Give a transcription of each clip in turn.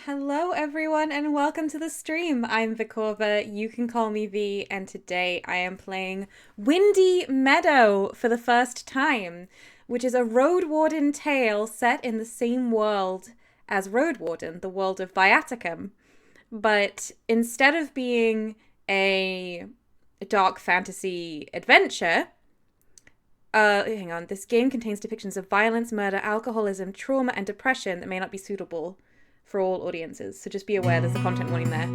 Hello everyone and welcome to the stream. I'm Vicorva, you can call me V, and today I am playing Windy Meadow for the first time, which is a Road Warden tale set in the same world as Road Warden, the world of Viaticum. But instead of being a dark fantasy adventure, hang on, this game contains depictions of violence, murder, alcoholism, trauma, and depression that may not be suitable for all audiences, so just be aware there's a content warning there.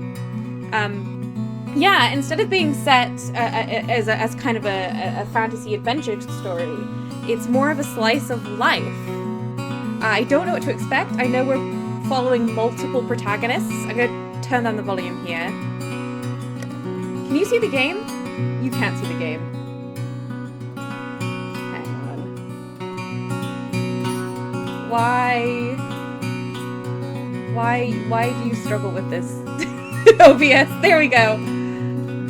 Yeah, instead of being set as kind of a fantasy adventure story, it's more of a slice of life. I don't know what to expect. I know we're following multiple protagonists. I'm gonna turn down the volume here. Can you see the game? You can't see the game. Hang on. Why do you struggle with this? OBS, there we go.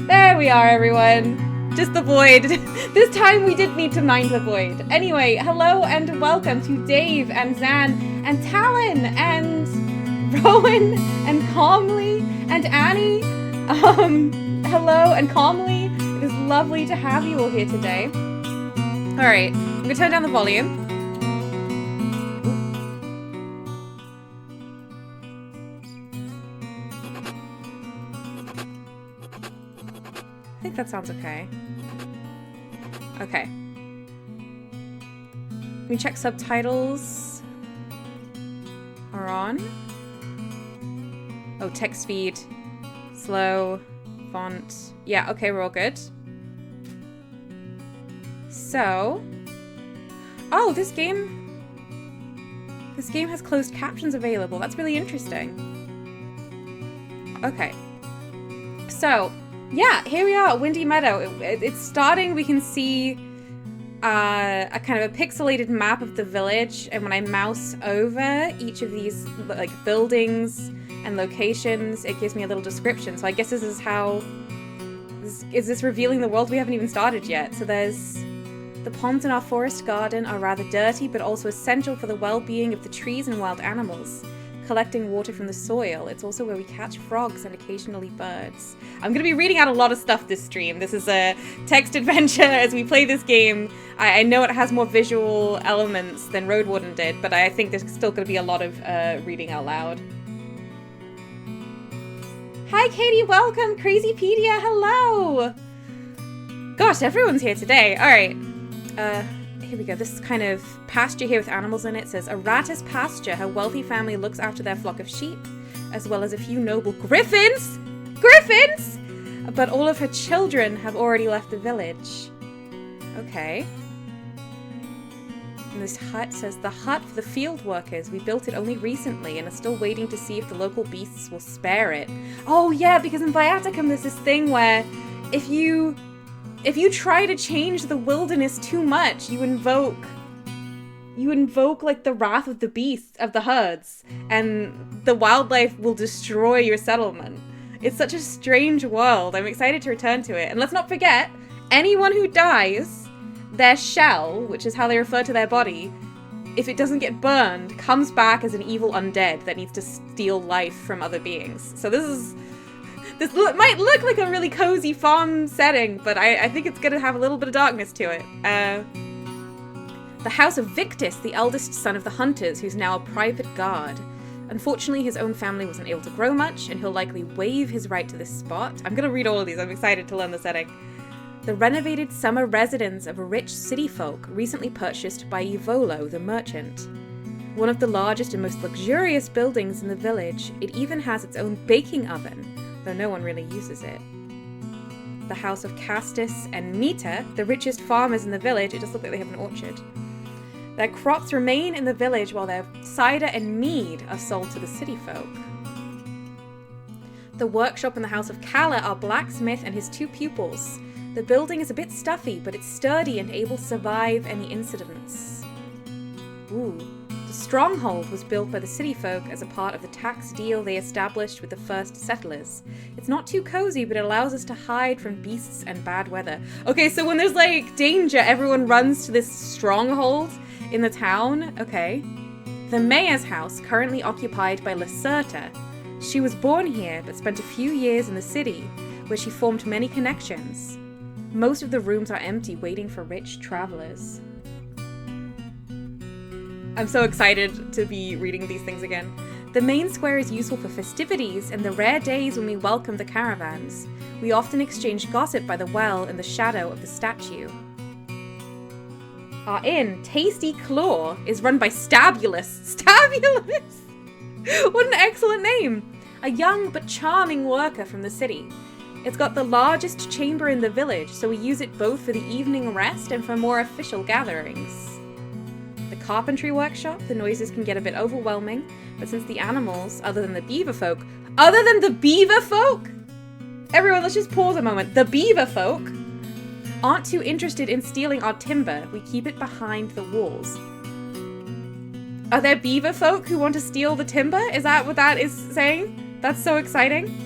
There we are, everyone. Just the void. This time we did need to mind the void. Anyway, hello and welcome to Dave and Zan and Talon and Rowan and Calmly and Annie. Hello and Calmly. It is lovely to have you all here today. Alright, I'm gonna turn down the volume. I think that sounds okay. Okay. Let me check subtitles are on. Oh, text speed. Slow. Font. Yeah, okay, we're all good. So. Oh, this game has closed captions available. That's really interesting. Okay. So, yeah, here we are, Windy Meadow. It's starting, we can see a kind of a pixelated map of the village, and when I mouse over each of these like buildings and locations, it gives me a little description. So I guess this is how... Is this revealing the world? We haven't even started yet. So there's... The ponds in our forest garden are rather dirty, but also essential for the well-being of the trees and wild animals. Collecting water from the soil. It's also where we catch frogs and occasionally birds. I'm going to be reading out a lot of stuff this stream. This is a text adventure as we play this game. I know it has more visual elements than Road Warden did, but I think there's still going to be a lot of reading out loud. Hi Katie, welcome! Crazypedia, hello! Gosh, everyone's here today. Alright. Here we go. This kind of pasture here with animals in it says, a rattus pasture. Her wealthy family looks after their flock of sheep, as well as a few noble griffins! Griffins! But all of her children have already left the village. Okay. And this hut says, the hut for the field workers. We built it only recently and are still waiting to see if the local beasts will spare it. Oh yeah, because in Viaticum there's this thing where if you try to change the wilderness too much, you invoke like the wrath of the beasts, of the herds, and the wildlife will destroy your settlement. It's such a strange world. I'm excited to return to it. And let's not forget, anyone who dies, their shell, which is how they refer to their body, if it doesn't get burned, comes back as an evil undead that needs to steal life from other beings. So this might look like a really cozy farm setting, but I think it's going to have a little bit of darkness to it. The house of Victus, the eldest son of the hunters, who's now a private guard. Unfortunately, his own family wasn't able to grow much, and he'll likely waive his right to this spot. I'm going to read all of these. I'm excited to learn the setting. The renovated summer residence of a rich city folk, recently purchased by Ivolo, the merchant. One of the largest and most luxurious buildings in the village, it even has its own baking oven, though no one really uses it. The house of Castus and Mita, the richest farmers in the village. It does look like they have an orchard. Their crops remain in the village while their cider and mead are sold to the city folk. The workshop in the house of Kala are blacksmith and his two pupils. The building is a bit stuffy, but it's sturdy and able to survive any incidents. Ooh. The stronghold was built by the city folk as a part of the tax deal they established with the first settlers. It's not too cozy, but it allows us to hide from beasts and bad weather. Okay, so when there's like danger, everyone runs to this stronghold in the town. Okay. The mayor's house, currently occupied by Lacerta, She was born here, but spent a few years in the city, where she formed many connections. Most of the rooms are empty, waiting for rich travelers. I'm so excited to be reading these things again. The main square is useful for festivities and the rare days when we welcome the caravans. We often exchange gossip by the well in the shadow of the statue. Our inn, Tasty Claw, is run by Stabulus. Stabulus! What an excellent name! A young but charming worker from the city. It's got the largest chamber in the village, so we use it both for the evening rest and for more official gatherings. The carpentry workshop, the noises can get a bit overwhelming, but since the animals, other than the beaver folk, everyone, let's just pause a moment. The beaver folk aren't too interested in stealing our timber. We keep it behind the walls. Are there beaver folk who want to steal the timber? Is that what that is saying? That's so exciting.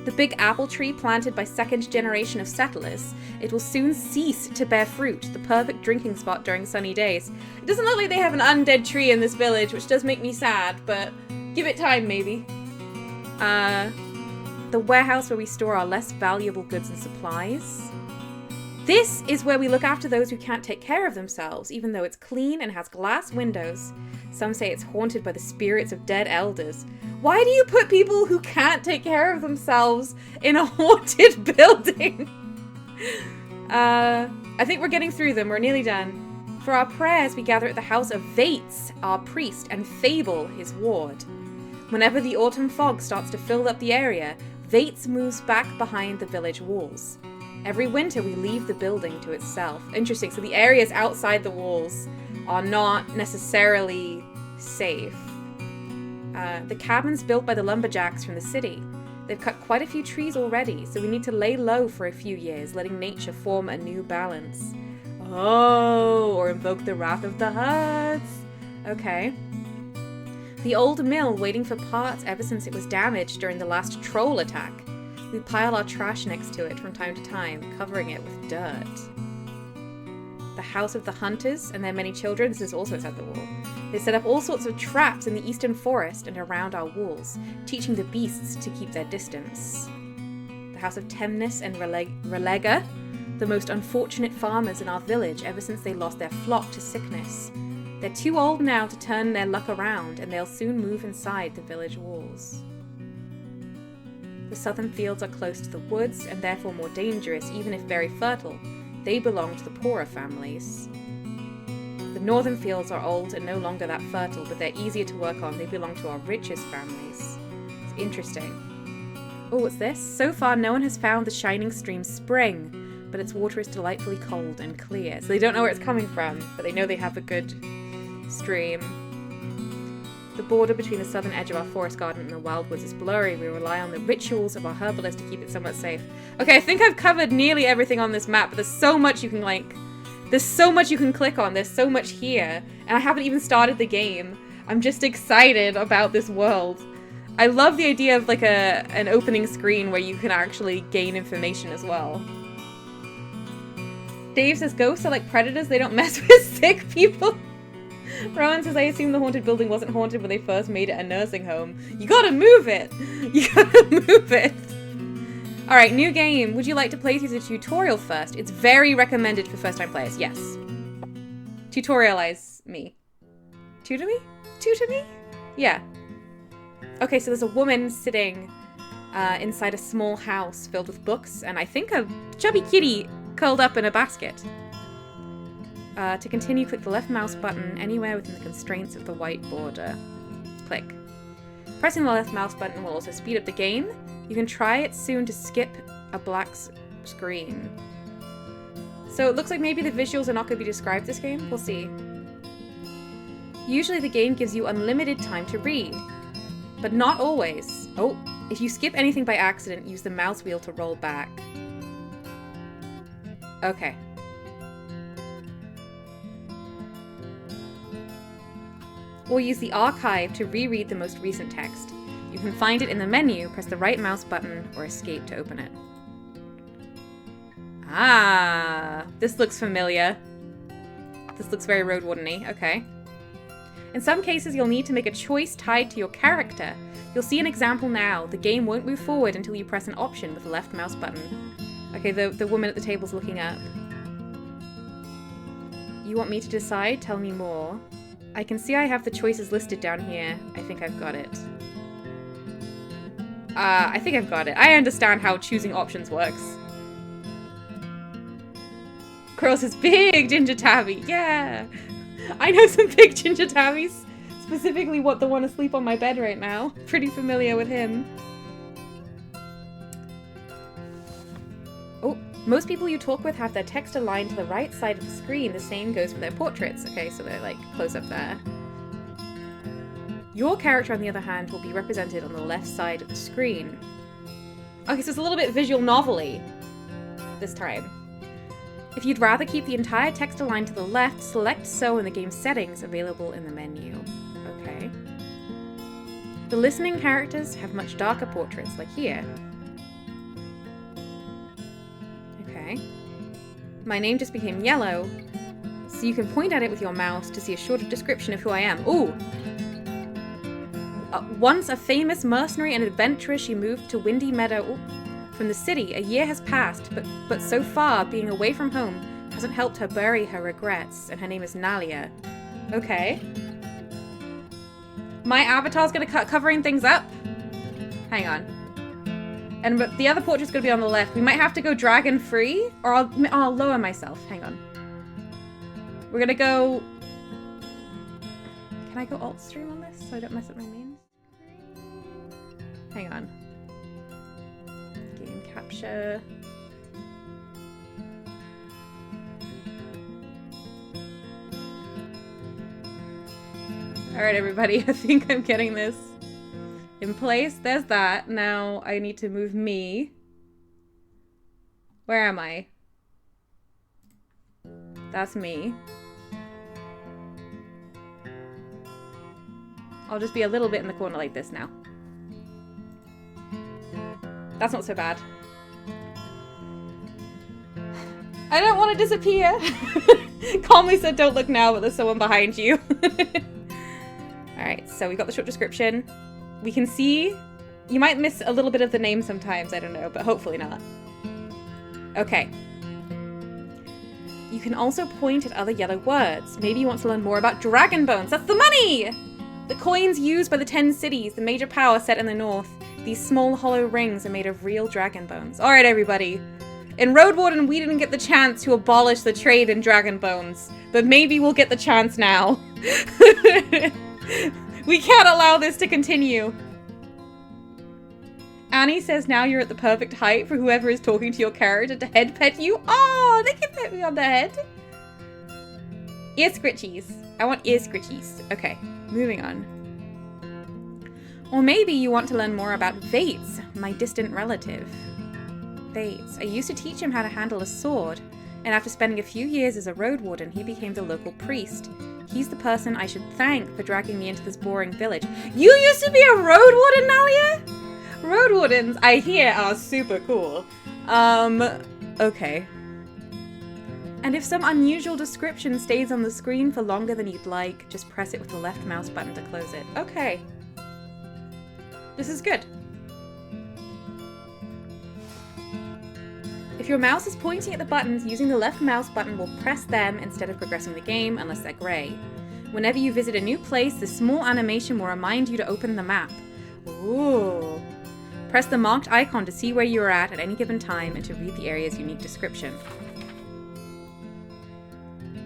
The big apple tree planted by second generation of settlers. It will soon cease to bear fruit, the perfect drinking spot during sunny days. It doesn't look like they have an undead tree in this village, which does make me sad, but give it time, maybe. The warehouse where we store our less valuable goods and supplies. This is where we look after those who can't take care of themselves, even though it's clean and has glass windows. Some say it's haunted by the spirits of dead elders. Why do you put people who can't take care of themselves in a haunted building? I think we're getting through them. We're nearly done. For our prayers, we gather at the house of Vates, our priest, and Fable, his ward. Whenever the autumn fog starts to fill up the area, Vates moves back behind the village walls. Every winter, we leave the building to itself. Interesting. So the areas outside the walls are not necessarily safe. The cabin's built by the lumberjacks from the city. They've cut quite a few trees already, so we need to lay low for a few years, letting nature form a new balance. Oh, or invoke the wrath of the herds. Okay. The old mill waiting for parts ever since it was damaged during the last troll attack. We pile our trash next to it from time to time, covering it with dirt. The house of the hunters and their many children, this is also outside the wall. They set up all sorts of traps in the eastern forest and around our walls, teaching the beasts to keep their distance. The house of Temnis and Relega, the most unfortunate farmers in our village ever since they lost their flock to sickness. They're too old now to turn their luck around, and they'll soon move inside the village walls. The southern fields are close to the woods, and therefore more dangerous, even if very fertile. They belong to the poorer families. The northern fields are old and no longer that fertile, but they're easier to work on. They belong to our richest families. It's interesting. Oh, what's this? So far, no one has found the shining stream Spring, but its water is delightfully cold and clear. So they don't know where it's coming from, but they know they have a good stream. The border between the southern edge of our forest garden and the wild woods is blurry. We rely on the rituals of our herbalist to keep it somewhat safe. Okay, I think I've covered nearly everything on this map, but there's so much you can, there's so much you can click on. There's so much here. And I haven't even started the game. I'm just excited about this world. I love the idea of, an opening screen where you can actually gain information as well. Dave says ghosts are like predators. They don't mess with sick people. Rowan says, I assume the haunted building wasn't haunted when they first made it a nursing home. You gotta move it! You gotta move it! Alright, new game. Would you like to play through the tutorial first? It's very recommended for first-time players. Yes. Tutorialize me. Tutor me? Tutor me? Yeah. Okay, so there's a woman sitting inside a small house filled with books, and I think a chubby kitty curled up in a basket. To continue, click the left mouse button anywhere within the constraints of the white border. Click. Pressing the left mouse button will also speed up the game. You can try it soon to skip a black screen. So it looks like maybe the visuals are not going to be described this game. We'll see. Usually the game gives you unlimited time to read, but not always. Oh, if you skip anything by accident, use the mouse wheel to roll back. Okay. Or use the archive to reread the most recent text. You can find it in the menu, press the right mouse button, or escape to open it. Ah, this looks familiar. This looks very Road Warden-y. Okay. In some cases, you'll need to make a choice tied to your character. You'll see an example now. The game won't move forward until you press an option with the left mouse button. Okay, the woman at the table's looking up. You want me to decide? Tell me more. I can see I have the choices listed down here. I think I've got it. I think I've got it. I understand how choosing options works. Curl says, big ginger tabby. Yeah. I know some big ginger tabbies. Specifically what the one asleep on my bed right now. Pretty familiar with him. Oh, most people you talk with have their text aligned to the right side of the screen. The same goes for their portraits. Okay, so they're like close up there. Your character, on the other hand, will be represented on the left side of the screen. Okay, so it's a little bit visual novel-y this time. If you'd rather keep the entire text aligned to the left, select So in the game's settings available in the menu. Okay. The listening characters have much darker portraits, like here. Okay. My name just became yellow, so you can point at it with your mouse to see a shorter description of who I am. Ooh! Once a famous mercenary and adventurer, she moved to Windy Meadow from the city. A year has passed, but so far, being away from home hasn't helped her bury her regrets, and her name is Nalia. Okay. My avatar's gonna covering things up? Hang on. But the other portrait's gonna be on the left. We might have to go dragon free, or I'll lower myself. Hang on. We're gonna go... Can I go alt stream on this so I don't mess up my main? Hang on. Game capture. Alright, everybody, I think I'm getting this in place. There's that. Now I need to move me. Where am I? That's me. I'll just be a little bit in the corner like this now. That's not so bad. I don't want to disappear. Calmly said don't look now, but there's someone behind you. Alright, so we got the short description. We can see... You might miss a little bit of the name sometimes, I don't know, but hopefully not. Okay. You can also point at other yellow words. Maybe you want to learn more about dragon bones. That's the money! The coins used by the 10 cities, the major power set in the north. These small hollow rings are made of real dragon bones. Alright, everybody. In Road Warden, we didn't get the chance to abolish the trade in dragon bones. But maybe we'll get the chance now. We can't allow this to continue. Annie says now you're at the perfect height for whoever is talking to your character to head pet you. Oh, they can pet me on the head. Ear scritchies. I want ear scritchies. Okay, moving on. Or maybe you want to learn more about Vates, my distant relative. Vates. I used to teach him how to handle a sword, and after spending a few years as a road warden, he became the local priest. He's the person I should thank for dragging me into this boring village. You used to be a road warden, Nalia? Road wardens, I hear, are super cool. Okay. And if some unusual description stays on the screen for longer than you'd like, just press it with the left mouse button to close it. Okay. This is good. If your mouse is pointing at the buttons, using the left mouse button will press them instead of progressing the game, unless they're grey. Whenever you visit a new place, this small animation will remind you to open the map. Ooh. Press the marked icon to see where you are at any given time and to read the area's unique description.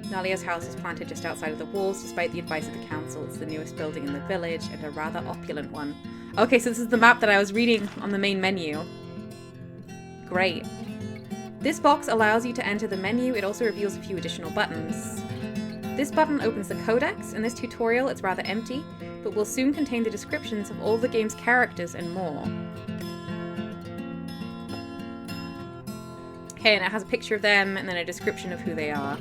Nalia's house is planted just outside of the walls, despite the advice of the council. It's the newest building in the village, and a rather opulent one. Okay, so this is the map that I was reading on the main menu. Great. This box allows you to enter the menu. It also reveals a few additional buttons. This button opens the codex. In this tutorial, it's rather empty, but will soon contain the descriptions of all the game's characters and more. Okay, and it has a picture of them and then a description of who they are.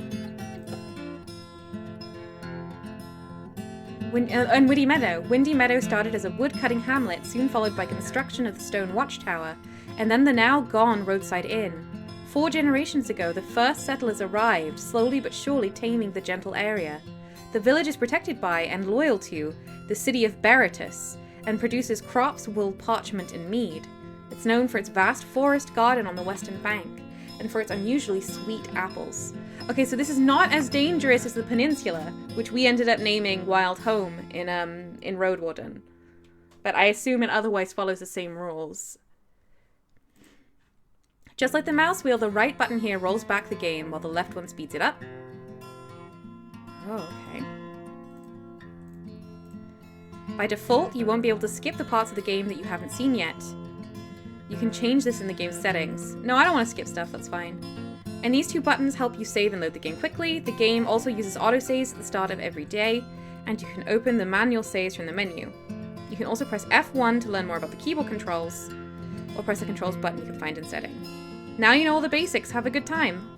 And Windy Meadow. Windy Meadow started as a wood-cutting hamlet, soon followed by construction of the stone watchtower, and then the now-gone roadside inn. 4 generations ago, the first settlers arrived, slowly but surely taming the gentle area. The village is protected by and loyal to the city of Beratus and produces crops, wool, parchment, and mead. It's known for its vast forest garden on the western bank and for its unusually sweet apples. Okay, so this is not as dangerous as the peninsula, which we ended up naming Wild Home in Road Warden. But I assume it otherwise follows the same rules. Just like the mouse wheel, the right button here rolls back the game while the left one speeds it up. Oh, okay. By default, you won't be able to skip the parts of the game that you haven't seen yet. You can change this in the game settings. No, I don't want to skip stuff, that's fine. And these two buttons help you save and load the game quickly. The game also uses autosaves at the start of every day, and you can open the manual saves from the menu. You can also press F1 to learn more about the keyboard controls, or press the controls button you can find in setting. Now you know all the basics, have a good time.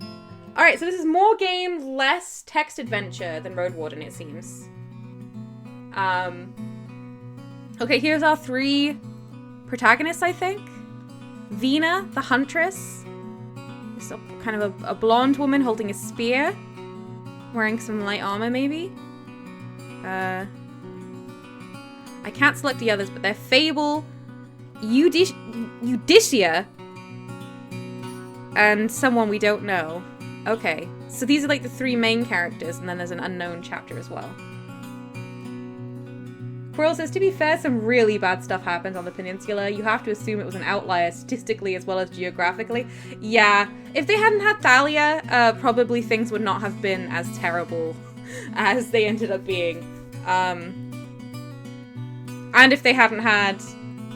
Alright, so this is more game, less text adventure than Road Warden, it seems. Okay, here's our 3 protagonists, I think. Vina, the huntress. This is kind of a blonde woman holding a spear. Wearing some light armor, maybe? I can't select the others, but they're Fable, Eudicia, and someone we don't know. Okay, so these are like the 3 main characters, and then there's an unknown chapter as well. Quirrell says, to be fair, some really bad stuff happened on the peninsula. You have to assume it was an outlier statistically as well as geographically. Yeah, if they hadn't had Thalia, probably things would not have been as terrible as they ended up being. And if they hadn't had...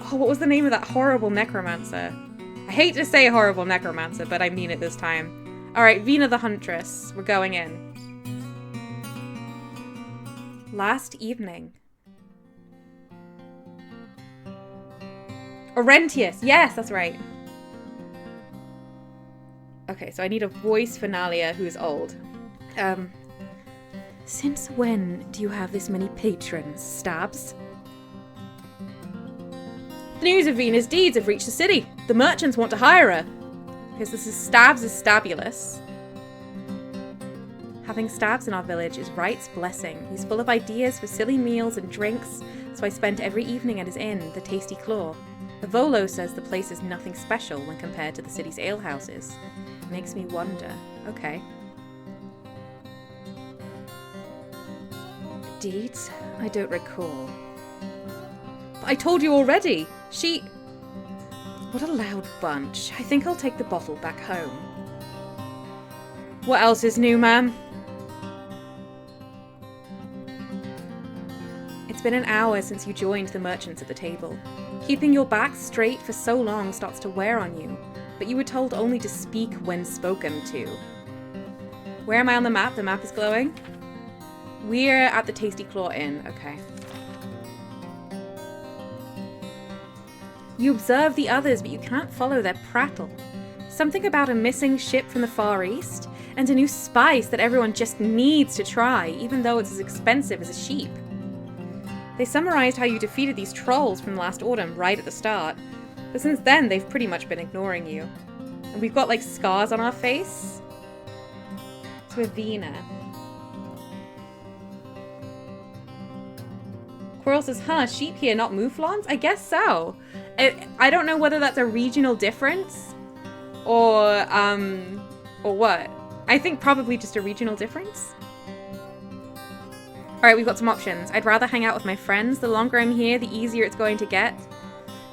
Oh, what was the name of that horrible necromancer? I hate to say horrible necromancer, but I mean it this time. Alright, Vina the Huntress. We're going in. Last evening. Orentius! Yes, that's right. Okay, so I need a voice for Nalia, who's old. Since when do you have this many patrons, Stabs? The news of Vina's deeds have reached the city. The merchants want to hire her. Because this is Stabs is Stabulous. Having Stabs in our village is Wright's blessing. He's full of ideas for silly meals and drinks, so I spent every evening at his inn, the Tasty Claw. Avolo says the place is nothing special when compared to the city's alehouses. Makes me wonder. Okay. Deeds? I don't recall. But I told you already! What a loud bunch. I think I'll take the bottle back home. What else is new, ma'am? It's been an hour since you joined the merchants at the table. Keeping your back straight for so long starts to wear on you, but you were told only to speak when spoken to. Where am I on the map? The map is glowing. We're at the Tasty Claw Inn. Okay. You observe the others, but you can't follow their prattle. Something about a missing ship from the Far East, and a new spice that everyone just needs to try, even though it's as expensive as a sheep. They summarized how you defeated these trolls from last autumn right at the start, but since then they've pretty much been ignoring you. And we've got like scars on our face. It's with Vina. Quirrell says, huh, sheep here, not mouflons? I guess so. I don't know whether that's a regional difference or what. I think probably just a regional difference. Alright, we've got some options. I'd rather hang out with my friends. The longer I'm here, the easier it's going to get.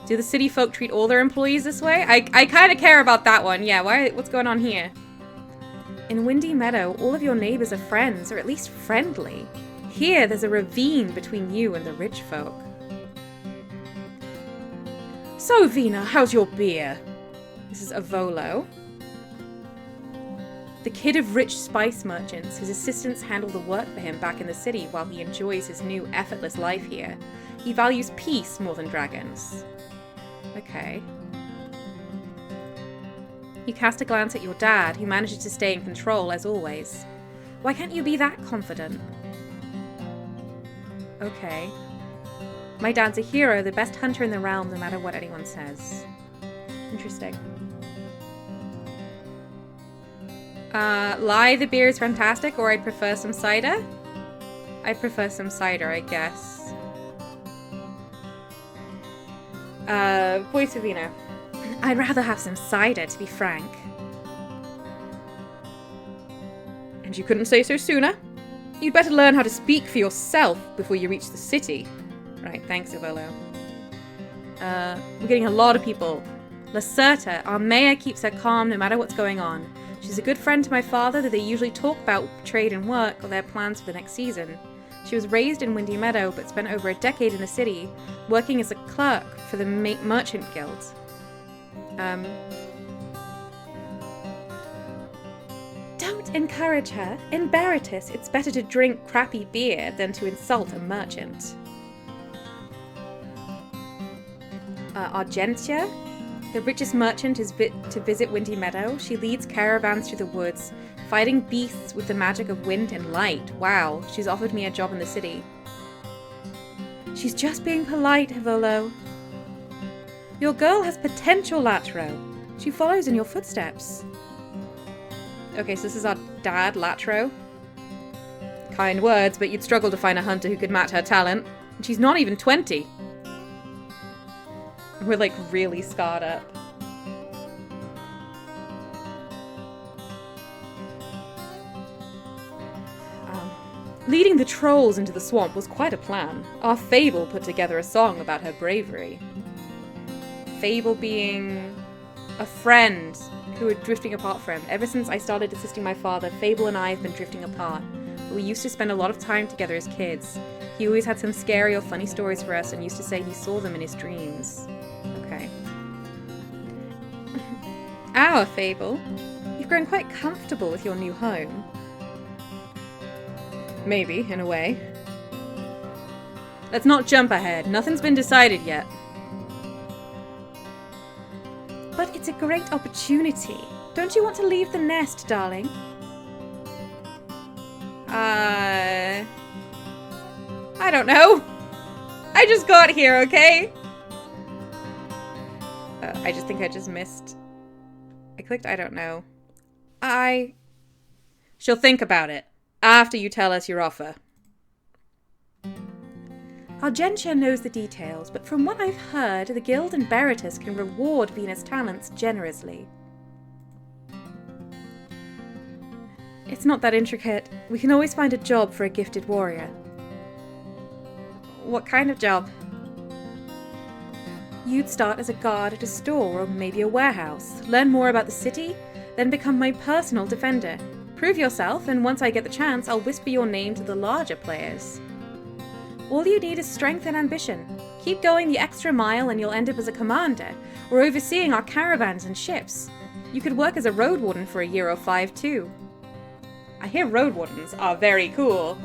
Do the city folk treat all their employees this way? I kind of care about that one. Yeah, what's going on here? In Windy Meadow, all of your neighbors are friends, or at least friendly. Here, there's a ravine between you and the rich folk. So, Vina, how's your beer? This is Avolo. The kid of rich spice merchants, his assistants handle the work for him back in the city while he enjoys his new effortless life here. He values peace more than dragons. Okay. You cast a glance at your dad, who manages to stay in control as always. Why can't you be that confident? Okay. My dad's a hero, the best hunter in the realm, no matter what anyone says. Interesting. Lie, the beer is fantastic, or I'd prefer some cider. I prefer some cider, I guess. Voice of Vino. I'd rather have some cider, to be frank. And you couldn't say so sooner? You'd better learn how to speak for yourself before you reach the city. Right, thanks, Ivolo. We're getting a lot of people. Lacerta, our mayor, keeps her calm no matter what's going on. She's a good friend to my father that they usually talk about trade and work or their plans for the next season. She was raised in Windy Meadow but spent over a decade in the city, working as a clerk for the Merchant Guild. Don't encourage her. In Baratus, it's better to drink crappy beer than to insult a merchant. Argentia? The richest merchant is to visit Windy Meadow. She leads caravans through the woods, fighting beasts with the magic of wind and light. Wow, she's offered me a job in the city. She's just being polite, Hivolo. Your girl has potential, Latro. She follows in your footsteps. Okay, so this is our dad, Latro. Kind words, but you'd struggle to find a hunter who could match her talent. And she's not even 20. We're like really scarred up. Leading the trolls into the swamp was quite a plan. Our Fable put together a song about her bravery. Fable being a friend who we're drifting apart from. Ever since I started assisting my father, Fable and I have been drifting apart. We used to spend a lot of time together as kids. He always had some scary or funny stories for us and used to say he saw them in his dreams. Okay. Our Fable. You've grown quite comfortable with your new home. Maybe, in a way. Let's not jump ahead. Nothing's been decided yet. But it's a great opportunity. Don't you want to leave the nest, darling? I don't know. I just got here, okay? I just think I just missed. I clicked I don't know. She'll think about it after you tell us your offer. Argentia knows the details, but from what I've heard, the Guild and Baratus can reward Venus' talents generously. It's not that intricate. We can always find a job for a gifted warrior. What kind of job? You'd start as a guard at a store or maybe a warehouse, learn more about the city, then become my personal defender. Prove yourself, and once I get the chance, I'll whisper your name to the larger players. All you need is strength and ambition. Keep going the extra mile and you'll end up as a commander, or overseeing our caravans and ships. You could work as a road warden for a year or 5 too. I hear road wardens are very cool.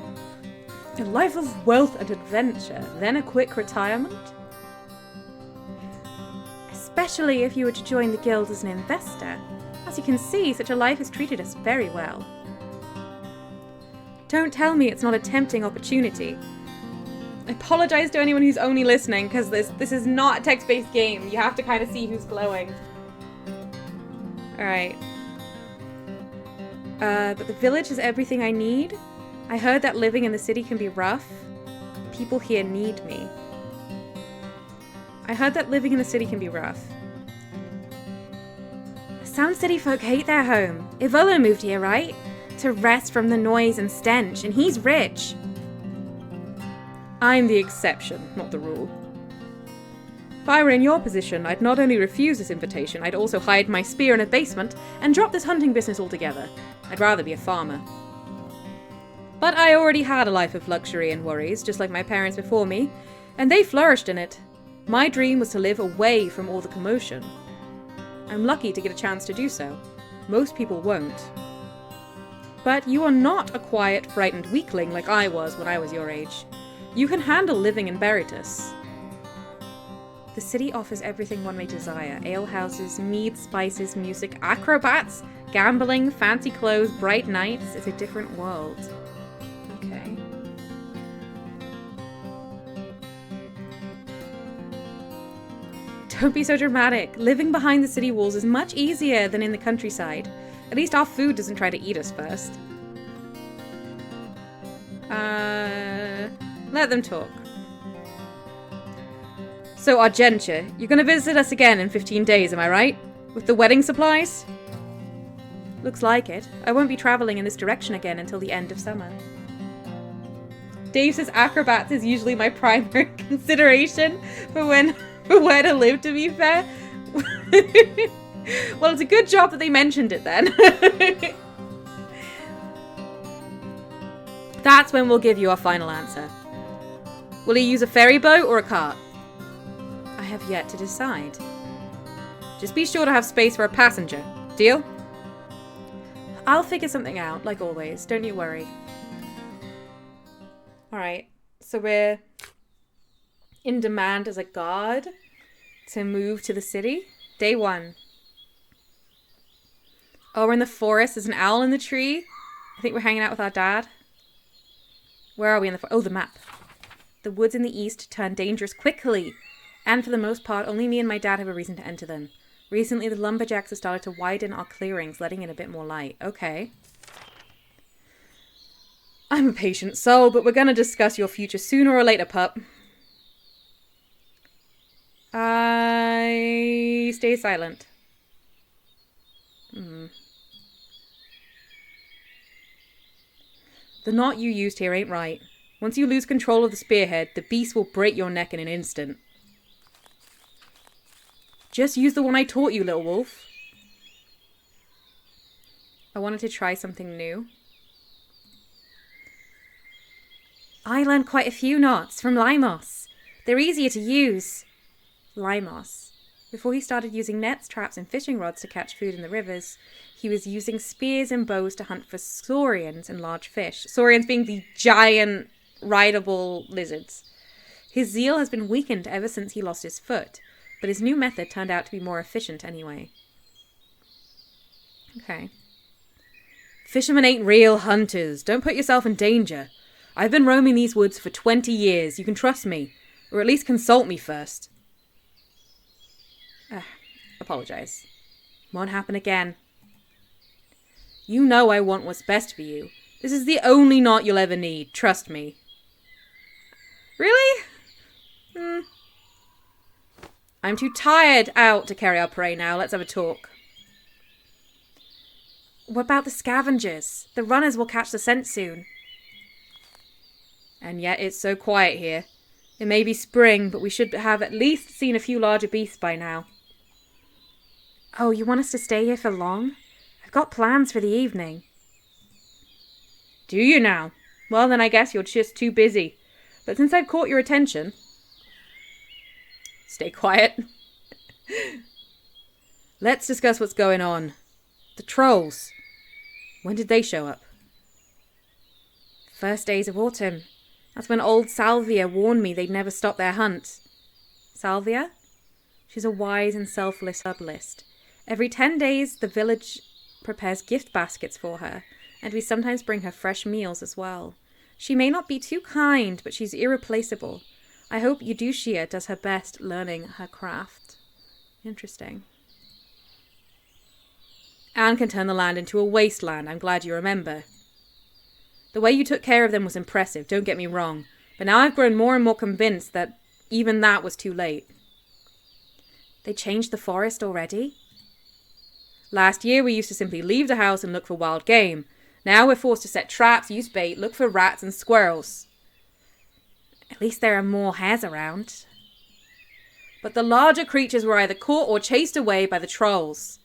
A life of wealth and adventure, then a quick retirement? Especially if you were to join the guild as an investor. As you can see, such a life has treated us very well. Don't tell me it's not a tempting opportunity. I apologize to anyone who's only listening, because this is not a text-based game. You have to kind of see who's glowing. Alright. But the village has everything I need. I heard that living in the city can be rough. People here need me. I heard that living in the city can be rough. Sound City folk hate their home. Ivolo moved here, right? To rest from the noise and stench, and he's rich. I'm the exception, not the rule. If I were in your position, I'd not only refuse this invitation, I'd also hide my spear in a basement and drop this hunting business altogether. I'd rather be a farmer. But I already had a life of luxury and worries, just like my parents before me, and they flourished in it. My dream was to live away from all the commotion. I'm lucky to get a chance to do so. Most people won't. But you are not a quiet, frightened weakling like I was when I was your age. You can handle living in Baratus. The city offers everything one may desire. Alehouses, mead, spices, music, acrobats, gambling, fancy clothes, bright nights. It's a different world. Okay. Don't be so dramatic. Living behind the city walls is much easier than in the countryside. At least our food doesn't try to eat us first. Let them talk. So, Argentia, you're gonna visit us again in 15 days, am I right? With the wedding supplies? Looks like it. I won't be traveling in this direction again until the end of summer. Dave says acrobats is usually my primary consideration for where to live, to be fair. Well, it's a good job that they mentioned it then. That's when we'll give you our final answer. Will you use a ferry boat or a cart? I have yet to decide. Just be sure to have space for a passenger. Deal? I'll figure something out, like always. Don't you worry. Alright, so we're in demand as a guard to move to the city. Day 1. Oh, we're in the forest. There's an owl in the tree. I think we're hanging out with our dad. Where are we in the forest? Oh, the map. The woods in the east turn dangerous quickly. And for the most part, only me and my dad have a reason to enter them. Recently, the lumberjacks have started to widen our clearings, letting in a bit more light. Okay. I'm a patient soul, but we're going to discuss your future sooner or later, pup. I stay silent. The knot you used here ain't right. Once you lose control of the spearhead, the beast will break your neck in an instant. Just use the one I taught you, little wolf. I wanted to try something new. I learned quite a few knots from Limos. They're easier to use. Limos. Before he started using nets, traps, and fishing rods to catch food in the rivers, he was using spears and bows to hunt for saurians and large fish. Saurians being the giant, rideable lizards. His zeal has been weakened ever since he lost his foot, but his new method turned out to be more efficient anyway. Okay. Fishermen ain't real hunters. Don't put yourself in danger. I've been roaming these woods for 20 years. You can trust me. Or at least consult me first. Apologize. Won't happen again. You know I want what's best for you. This is the only knot you'll ever need. Trust me. Really? I'm too tired out to carry our prey now. Let's have a talk. What about the scavengers? The runners will catch the scent soon. And yet it's so quiet here. It may be spring, but we should have at least seen a few larger beasts by now. Oh, you want us to stay here for long? I've got plans for the evening. Do you now? Well, then I guess you're just too busy. But since I've caught your attention... Stay quiet. Let's discuss what's going on. The trolls. When did they show up? First days of autumn. That's when old Salvia warned me they'd never stop their hunt. Salvia? She's a wise and selfless herbalist. Every 10 days, the village prepares gift baskets for her, and we sometimes bring her fresh meals as well. She may not be too kind, but she's irreplaceable. I hope Eudocia does her best learning her craft. Interesting. Anne can turn the land into a wasteland. I'm glad you remember. The way you took care of them was impressive, don't get me wrong. But now I've grown more and more convinced that even that was too late. They changed the forest already? Last year we used to simply leave the house and look for wild game. Now we're forced to set traps, use bait, look for rats and squirrels. At least there are more hares around. But the larger creatures were either caught or chased away by the trolls.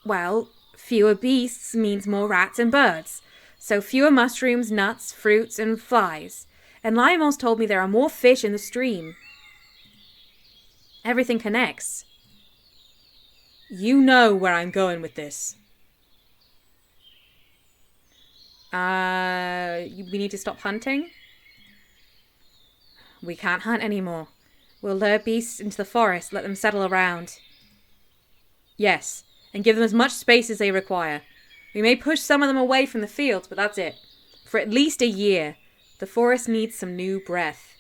Well, fewer beasts means more rats and birds. So fewer mushrooms, nuts, fruits, and flies. And Limos told me there are more fish in the stream. Everything connects. You know where I'm going with this. We need to stop hunting? We can't hunt anymore. We'll lure beasts into the forest, let them settle around. Yes, and give them as much space as they require. We may push some of them away from the fields, but that's it. For at least a year, the forest needs some new breath.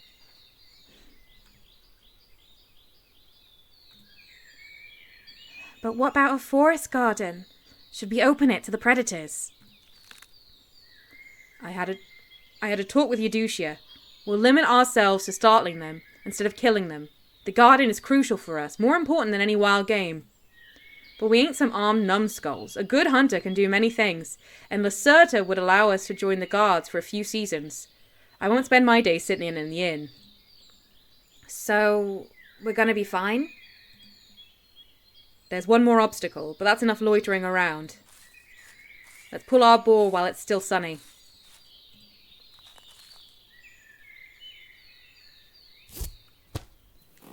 But what about a forest garden? Should we open it to the predators? I had I had a talk with Yadushia. We'll limit ourselves to startling them instead of killing them. The garden is crucial for us, more important than any wild game. But we ain't some armed numbskulls. A good hunter can do many things, and Lacerta would allow us to join the guards for a few seasons. I won't spend my days sitting in the inn. So, we're gonna be fine? There's one more obstacle, but that's enough loitering around. Let's pull our boar while it's still sunny.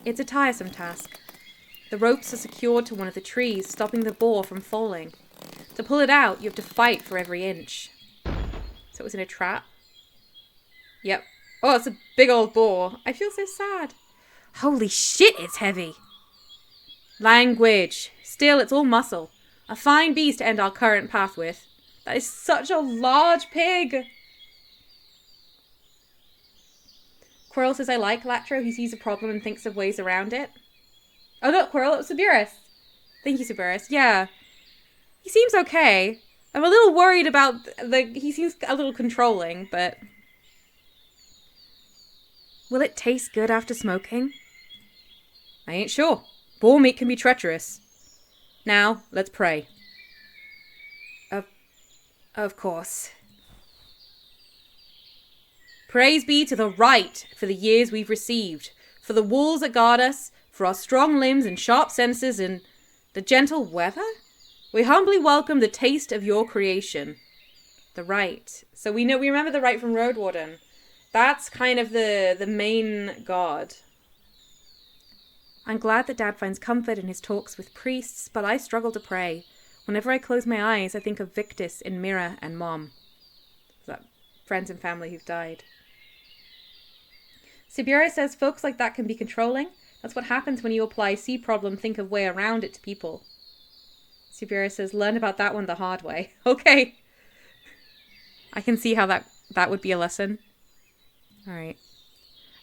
It's a tiresome task. The ropes are secured to one of the trees, stopping the boar from falling. To pull it out, you have to fight for every inch. So it was in a trap? Yep. Oh, it's a big old boar. I feel so sad. Holy shit, it's heavy. Language. Still, it's all muscle. A fine beast to end our current path with. That is such a large pig. Quirrell says I like Latro. He sees a problem and thinks of ways around it. Oh, look, Quirrell, it was Saburis. Thank you, Saburis. Yeah. He seems okay. I'm a little worried about he seems a little controlling, but... Will it taste good after smoking? I ain't sure. Boar meat can be treacherous. Now, let's pray. Of course. Praise be to the right for the years we've received, for the walls that guard us, for our strong limbs and sharp senses, and the gentle weather? We humbly welcome the taste of your creation. The right. So we remember the right from Road Warden. That's kind of the main god. I'm glad that Dad finds comfort in his talks with priests, but I struggle to pray. Whenever I close my eyes, I think of Victus and Mira and Mom. That friends and family who've died. Sibira says folks like that can be controlling. That's what happens when you apply see problem, think of way around it to people. Sibira says, learn about that one the hard way. Okay. I can see how that would be a lesson. Alright.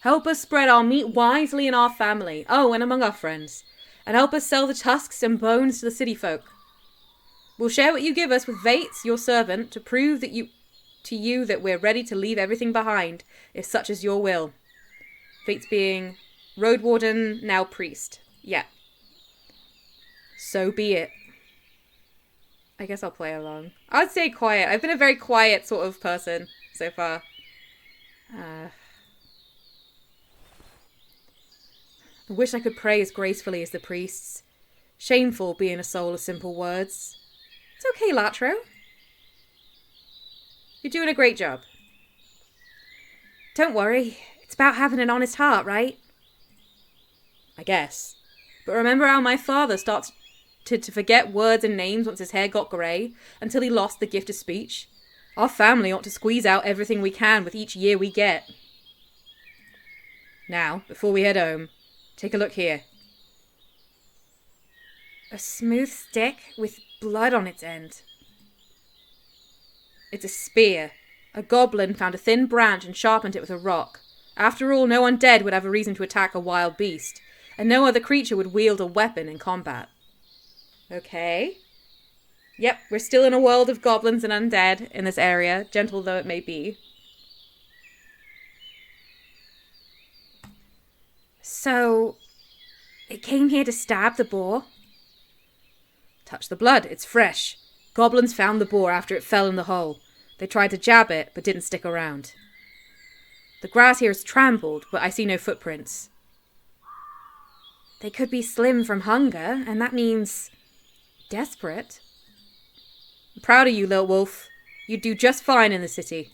Help us spread our meat wisely in our family. Oh, and among our friends. And help us sell the tusks and bones to the city folk. We'll share what you give us with Vates, your servant, to prove to you that we're ready to leave everything behind, if such is your will. Vates being Road Warden, now priest. Yeah. So be it. I guess I'll play along. I'd stay quiet. I've been a very quiet sort of person so far. I wish I could pray as gracefully as the priests. Shameful being a soul of simple words. It's okay, Latro. You're doing a great job. Don't worry. It's about having an honest heart, right? I guess. But remember how my father starts to forget words and names once his hair got grey, until he lost the gift of speech? Our family ought to squeeze out everything we can with each year we get. Now, before we head home, take a look here. A smooth stick with blood on its end. It's a spear. A goblin found a thin branch and sharpened it with a rock. After all, no undead would have a reason to attack a wild beast, and no other creature would wield a weapon in combat. Okay. Yep, we're still in a world of goblins and undead in this area, gentle though it may be. So, it came here to stab the boar? Touch the blood, it's fresh. Goblins found the boar after it fell in the hole. They tried to jab it, but didn't stick around. The grass here is trampled, but I see no footprints. They could be slim from hunger, and that means desperate. I'm proud of you, little wolf. You'd do just fine in the city.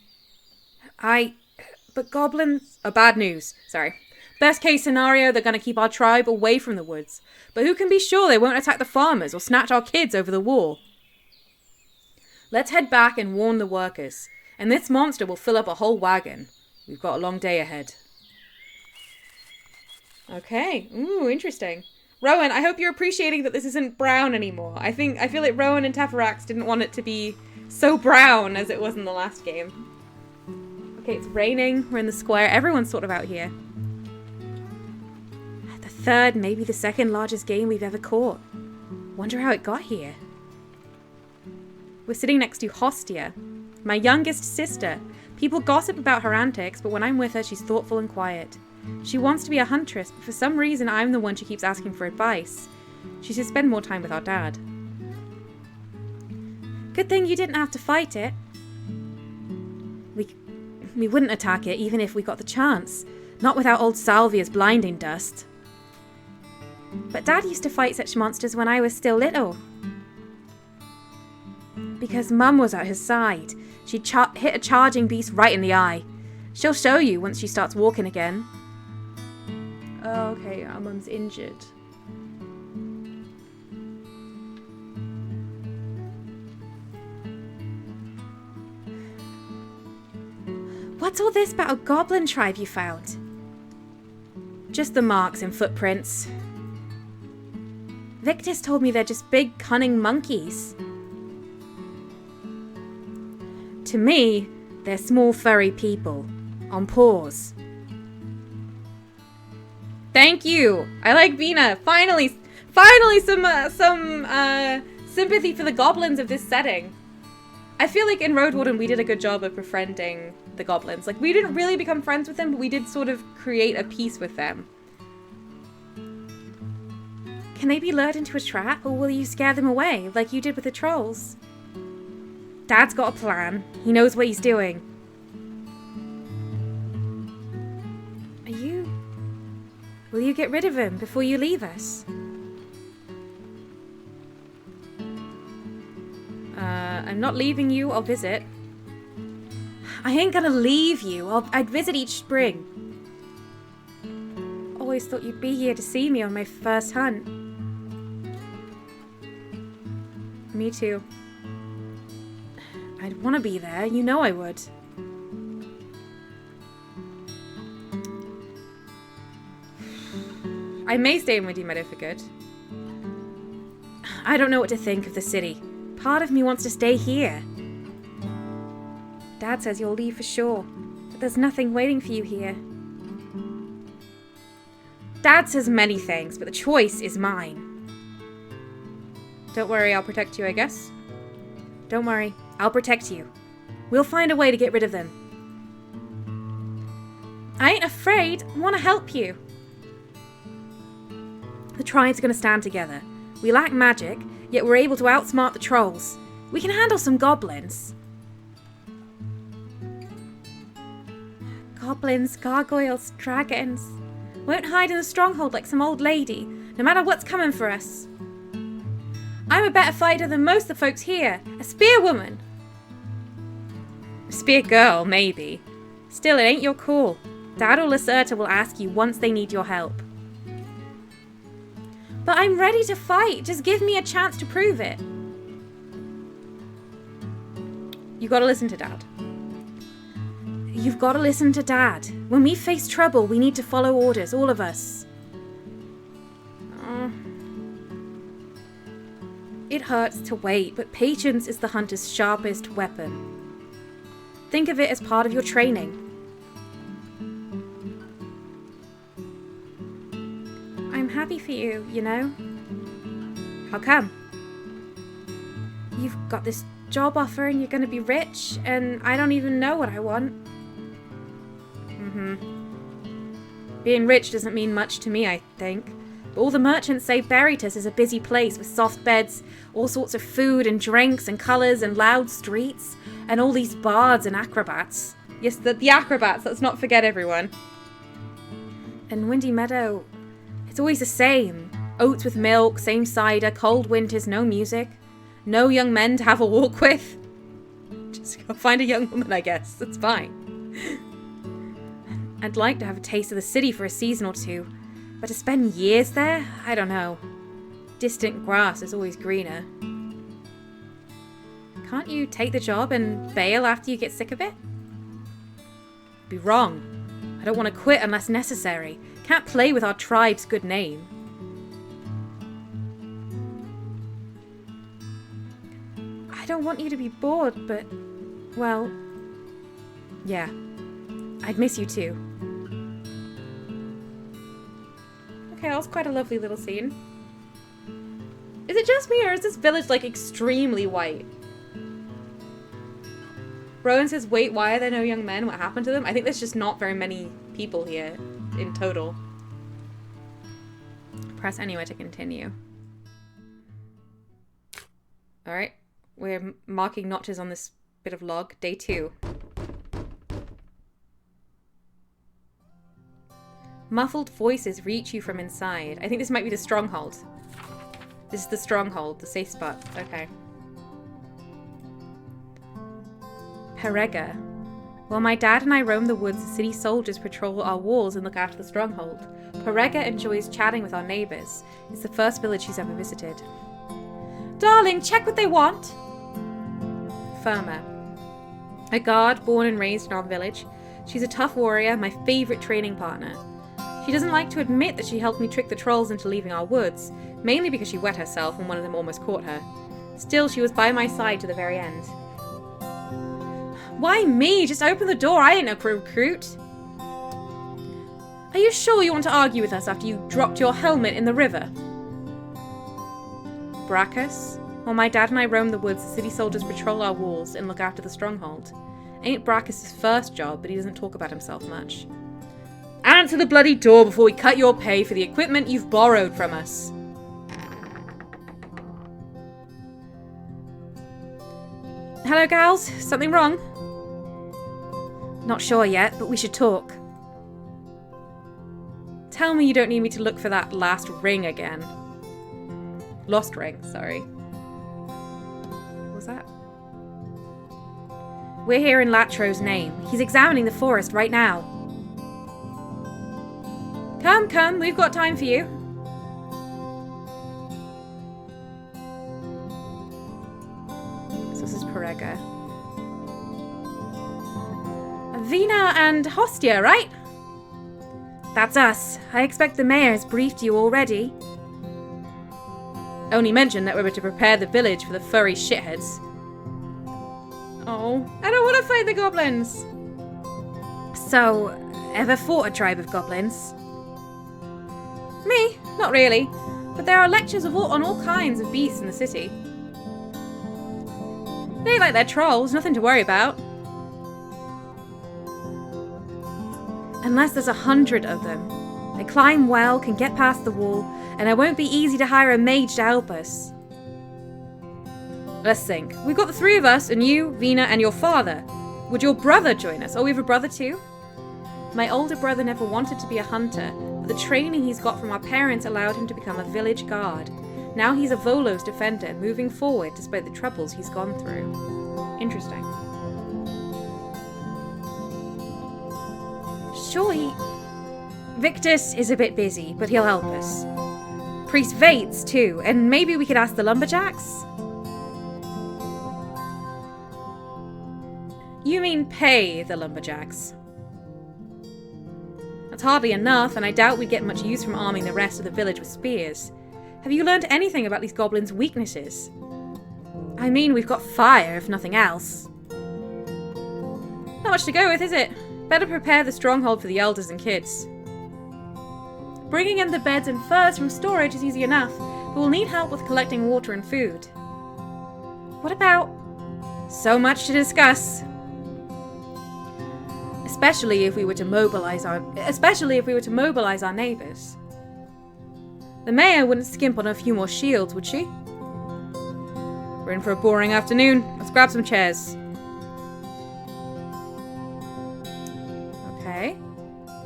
But goblins... Oh, bad news. Sorry. Best case scenario, they're going to keep our tribe away from the woods. But who can be sure they won't attack the farmers or snatch our kids over the wall? Let's head back and warn the workers. And this monster will fill up a whole wagon. We've got a long day ahead. Okay. Ooh, interesting. Rowan, I hope you're appreciating that this isn't brown anymore. I feel like Rowan and Teferax didn't want it to be so brown as it was in the last game. Okay, it's raining. We're in the square. Everyone's sort of out here. The third, maybe the second largest game we've ever caught. Wonder how it got here. We're sitting next to Hostia, my youngest sister, People gossip about her antics, but when I'm with her, she's thoughtful and quiet. She wants to be a huntress, but for some reason I'm the one she keeps asking for advice. She should spend more time with our dad. Good thing you didn't have to fight it. We wouldn't attack it even if we got the chance. Not without old Salvia's blinding dust. But Dad used to fight such monsters when I was still little. Because Mum was at his side. She'd hit a charging beast right in the eye. She'll show you once she starts walking again. Oh, okay, our Mum's injured. What's all this about a goblin tribe you found? Just the marks and footprints. Victus told me they're just big, cunning monkeys. To me, they're small, furry people. On paws. Thank you! I like Vina! Finally some sympathy for the goblins of this setting. I feel like in Road Warden we did a good job of befriending the goblins. Like, we didn't really become friends with them, but we did sort of create a peace with them. Can they be lured into a trap, or will you scare them away, like you did with the trolls? Dad's got a plan. He knows what he's doing. Will you get rid of him before you leave us? I'm not leaving you. I'll visit. I ain't gonna leave you. I'd visit each spring. Always thought you'd be here to see me on my first hunt. Me too. I'd want to be there. You know I would. I may stay in Windy Meadow for good. I don't know what to think of the city. Part of me wants to stay here. Dad says you'll leave for sure, but there's nothing waiting for you here. Dad says many things, but the choice is mine. Don't worry, I'll protect you, I guess. Don't worry, I'll protect you. We'll find a way to get rid of them. I ain't afraid. I want to help you. The tribes are going to stand together. We lack magic, yet we're able to outsmart the trolls. We can handle some goblins. Goblins, gargoyles, dragons. Won't hide in a stronghold like some old lady, no matter what's coming for us. I'm a better fighter than most of the folks here. A spear woman. A spear girl, maybe. Still, it ain't your call. Dad or Lacerta will ask you once they need your help. But I'm ready to fight. Just give me a chance to prove it. You gotta listen to Dad. You've gotta listen to Dad. When we face trouble, we need to follow orders, all of us. It hurts to wait, but patience is the hunter's sharpest weapon. Think of it as part of your training. I'm happy for you, you know? How come? You've got this job offer and you're gonna be rich, and I don't even know what I want. Being rich doesn't mean much to me, I think. But all the merchants say Beritas is a busy place with soft beds, all sorts of food and drinks and colours and loud streets, and all these bards and acrobats. Yes, the acrobats, let's not forget everyone. And Windy Meadow, it's always the same. Oats with milk, same cider, cold winters, no music. No young men to have a walk with. Just go find a young woman, I guess. That's fine. I'd like to have a taste of the city for a season or two, but to spend years there? I don't know. Distant grass is always greener. Can't you take the job and bail after you get sick of it? Be wrong. I don't want to quit unless necessary. Can't play with our tribe's good name. I don't want you to be bored, but, well, yeah. I'd miss you too. Okay, that was quite a lovely little scene. Is it just me, or is this village, like, extremely white? Rowan says, wait, why are there no young men? What happened to them? I think there's just not very many people here in total. Press anywhere to continue. Alright. We're marking notches on this bit of log. Day 2. Muffled voices reach you from inside. I think this might be the stronghold. This is the stronghold, the safe spot. Okay. Perega. While my dad and I roam the woods, the city soldiers patrol our walls and look after the stronghold. Perega enjoys chatting with our neighbours. It's the first village she's ever visited. Darling, check what they want! Firma. A guard born and raised in our village. She's a tough warrior, my favourite training partner. She doesn't like to admit that she helped me trick the trolls into leaving our woods, mainly because she wet herself and one of them almost caught her. Still, she was by my side to the very end. Why me? Just open the door, I ain't no recruit. Are you sure you want to argue with us after you dropped your helmet in the river? Brachus? While my dad and I roam the woods, the city soldiers patrol our walls and look after the stronghold. Ain't Brachus' first job, but he doesn't talk about himself much. Answer the bloody door before we cut your pay for the equipment you've borrowed from us. Hello, gals. Something wrong? Not sure yet, but we should talk. Tell me you don't need me to look for that last ring again. Lost ring, sorry. What was that? We're here in Latro's name. He's examining the forest right now. Come, come, we've got time for you. So this is Perega. Vina and Hostia, right? That's us. I expect the mayor has briefed you already. Only mentioned that we were to prepare the village for the furry shitheads. Oh, I don't want to fight the goblins. So, ever fought a tribe of goblins? Me? Not really. But there are lectures on all kinds of beasts in the city. They ain't like they're trolls, nothing to worry about. Unless there's 100 of them. They climb well, can get past the wall, and it won't be easy to hire a mage to help us. Let's think. We've got the 3 of us, and you, Vina, and your father. Would your brother join us? Oh, we have a brother too? My older brother never wanted to be a hunter, but the training he's got from our parents allowed him to become a village guard. Now he's a Volos defender, moving forward despite the troubles he's gone through. Interesting. Surely... Victus is a bit busy, but he'll help us. Priest Vates, too, and maybe we could ask the lumberjacks? You mean pay the lumberjacks? That's hardly enough, and I doubt we'd get much use from arming the rest of the village with spears. Have you learned anything about these goblins' weaknesses? I mean, we've got fire, if nothing else. Not much to go with, is it? Better prepare the stronghold for the elders and kids. Bringing in the beds and furs from storage is easy enough, but we'll need help with collecting water and food. What about... So much to discuss. Especially if we were to mobilize our neighbours. The mayor wouldn't skimp on a few more shields, would she? We're in for a boring afternoon. Let's grab some chairs. Okay.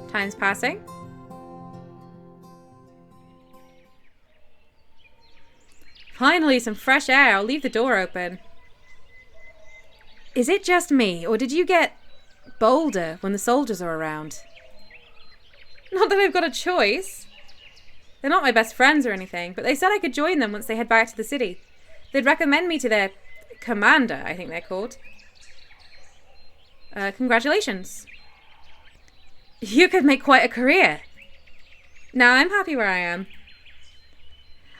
Time's passing. Finally, some fresh air. I'll leave the door open. Is it just me, or did you get bolder when the soldiers are around? Not that I've got a choice. They're not my best friends or anything, but they said I could join them once they head back to the city. They'd recommend me to their commander, I think they're called. Congratulations. You could make quite a career. Nah, I'm happy where I am.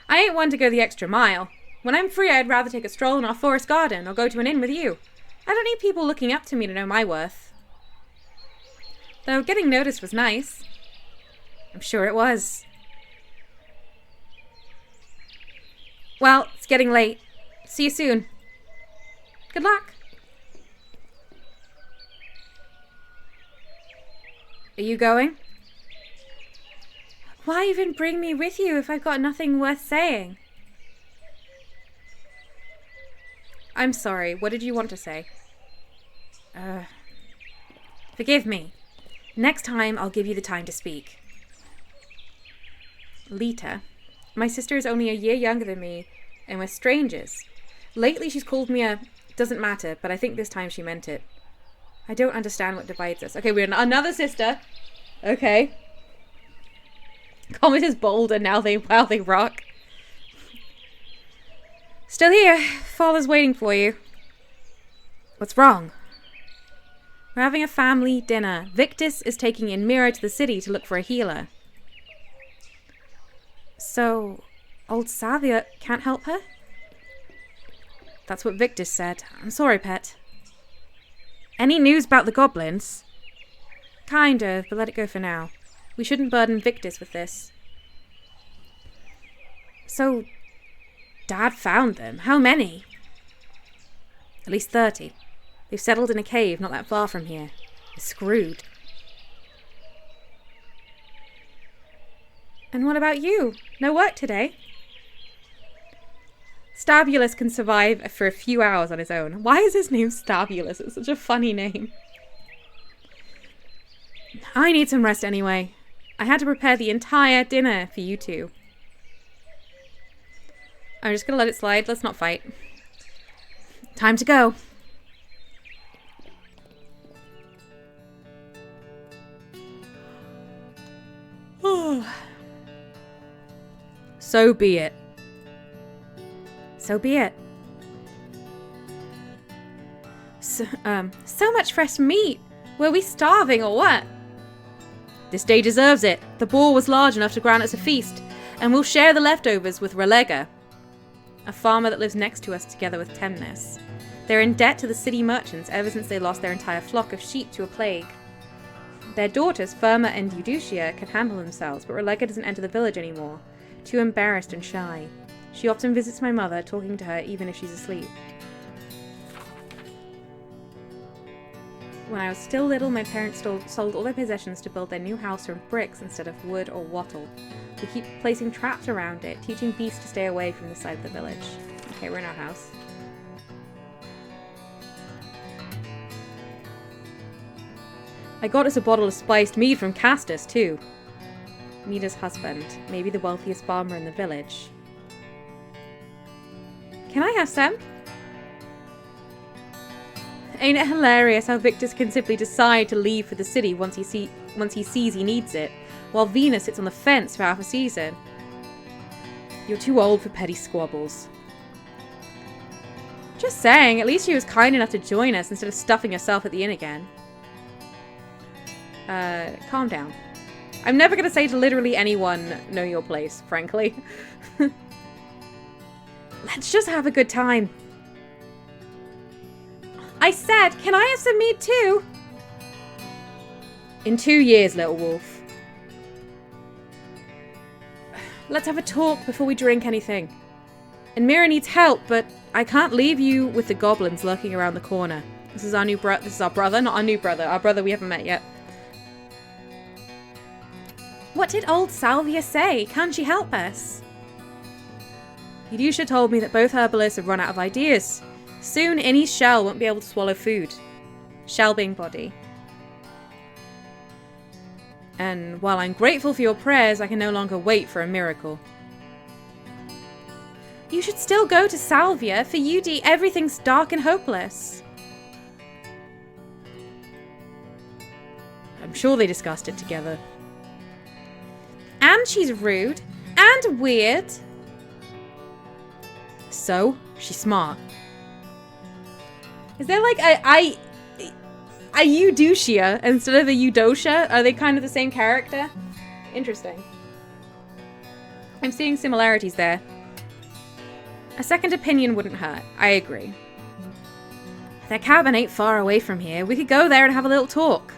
I ain't one to go the extra mile. When I'm free, I'd rather take a stroll in our forest garden or go to an inn with you. I don't need people looking up to me to know my worth. Though getting noticed was nice. I'm sure it was. Well, it's getting late. See you soon. Good luck. Are you going? Why even bring me with you if I've got nothing worth saying? I'm sorry, what did you want to say? Forgive me. Next time, I'll give you the time to speak. Lita, my sister is only a year younger than me, and we're strangers. Lately, she's called me a... Doesn't matter, but I think this time she meant it. I don't understand what divides us. Okay, we're another sister. Okay. Comet is bolder now while they rock. Still here. Father's waiting for you. What's wrong? We're having a family dinner. Victus is taking in Mira to the city to look for a healer. So, old Salvia can't help her? That's what Victus said. I'm sorry, pet. Any news about the goblins? Kind of, but let it go for now. We shouldn't burden Victus with this. So, Dad found them. How many? At least 30. They've settled in a cave not that far from here. We're screwed. And what about you? No work today? Stabulus can survive for a few hours on his own. Why is his name Stabulus? It's such a funny name. I need some rest anyway. I had to prepare the entire dinner for you two. I'm just gonna let it slide. Let's not fight. Time to go. So be it. So be it. So much fresh meat. Were we starving or what? This day deserves it. The boar was large enough to grant us a feast, and we'll share the leftovers with Relega, a farmer that lives next to us together with Temnes. They're in debt to the city merchants ever since they lost their entire flock of sheep to a plague. Their daughters, Firma and Eudocia, can handle themselves, but Relega doesn't enter the village anymore, too embarrassed and shy. She often visits my mother, talking to her even if she's asleep. When I was still little, my parents sold all their possessions to build their new house from bricks instead of wood or wattle. We keep placing traps around it, teaching beasts to stay away from this side of the village. Okay, we're in our house. I got us a bottle of spiced mead from Castus, too. Mida's husband, maybe the wealthiest farmer in the village. Can I have some? Ain't it hilarious how Victus can simply decide to leave for the city once he sees he needs it, while Venus sits on the fence for half a season? You're too old for petty squabbles. Just saying, at least she was kind enough to join us instead of stuffing herself at the inn again. Calm down. I'm never going to say to literally anyone, know your place, frankly. Let's just have a good time. I said, can I have some meat too? In 2 years, little wolf. Let's have a talk before we drink anything. And Mira needs help, but I can't leave you with the goblins lurking around the corner. This is our new brother. This is our brother, not our new brother. Our brother we haven't met yet. What did old Salvia say? Can she help us? Eudocia told me that both herbalists have run out of ideas. Soon, Innie's shell won't be able to swallow food. Shell being body. And while I'm grateful for your prayers, I can no longer wait for a miracle. You should still go to Salvia. For Eudi, everything's dark and hopeless. I'm sure they discussed it together. And she's rude. And weird. So, she's smart. Is there like a Eudocia instead of a Eudocia? Are they kind of the same character? Interesting. I'm seeing similarities there. A second opinion wouldn't hurt. I agree. Their cabin ain't far away from here. We could go there and have a little talk.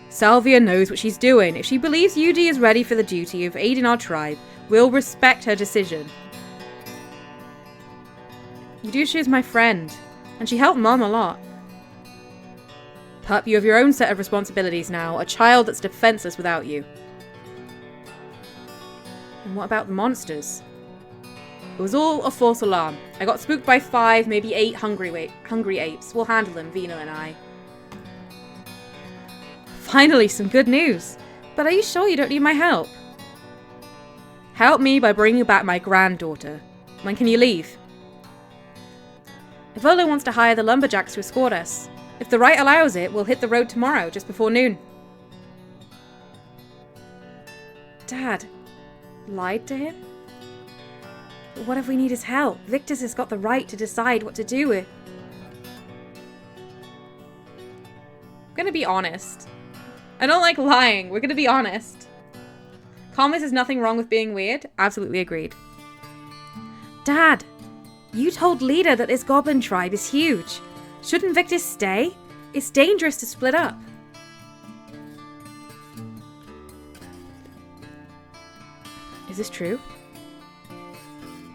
Salvia knows what she's doing. If she believes Eudi is ready for the duty of aiding our tribe, we'll respect her decision. Eudocia is my friend, and she helped Mom a lot. Pup, you have your own set of responsibilities now. A child that's defenseless without you. And what about the monsters? It was all a false alarm. I got spooked by 5, maybe 8 hungry apes. We'll handle them, Vina and I. Finally, some good news. But are you sure you don't need my help? Help me by bringing back my granddaughter. When can you leave? Volo wants to hire the lumberjacks to escort us. If the right allows it, we'll hit the road tomorrow, just before noon. Dad lied to him? But what if we need his help? Victus has got the right to decide what to do with. I'm gonna be honest. I don't like lying. We're gonna be honest. Calmness is nothing wrong with being weird. Absolutely agreed. Dad, you told Lita that this goblin tribe is huge. Shouldn't Victus stay? It's dangerous to split up. Is this true?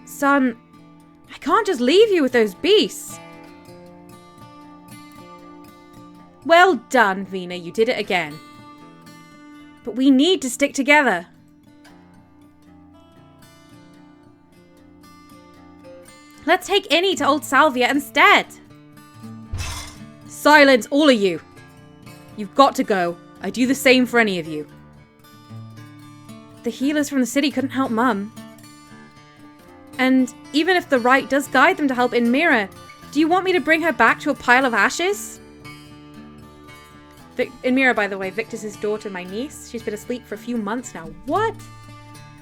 Son, I can't just leave you with those beasts. Well done, Vina. You did it again. But we need to stick together. Let's take Innie to old Salvia instead. Silence, all of you. You've got to go. I'd do the same for any of you. The healers from the city couldn't help Mum. And even if the right does guide them to help Inmira, do you want me to bring her back to a pile of ashes? Inmira, by the way, Victus's daughter, my niece. She's been asleep for a few months now. What?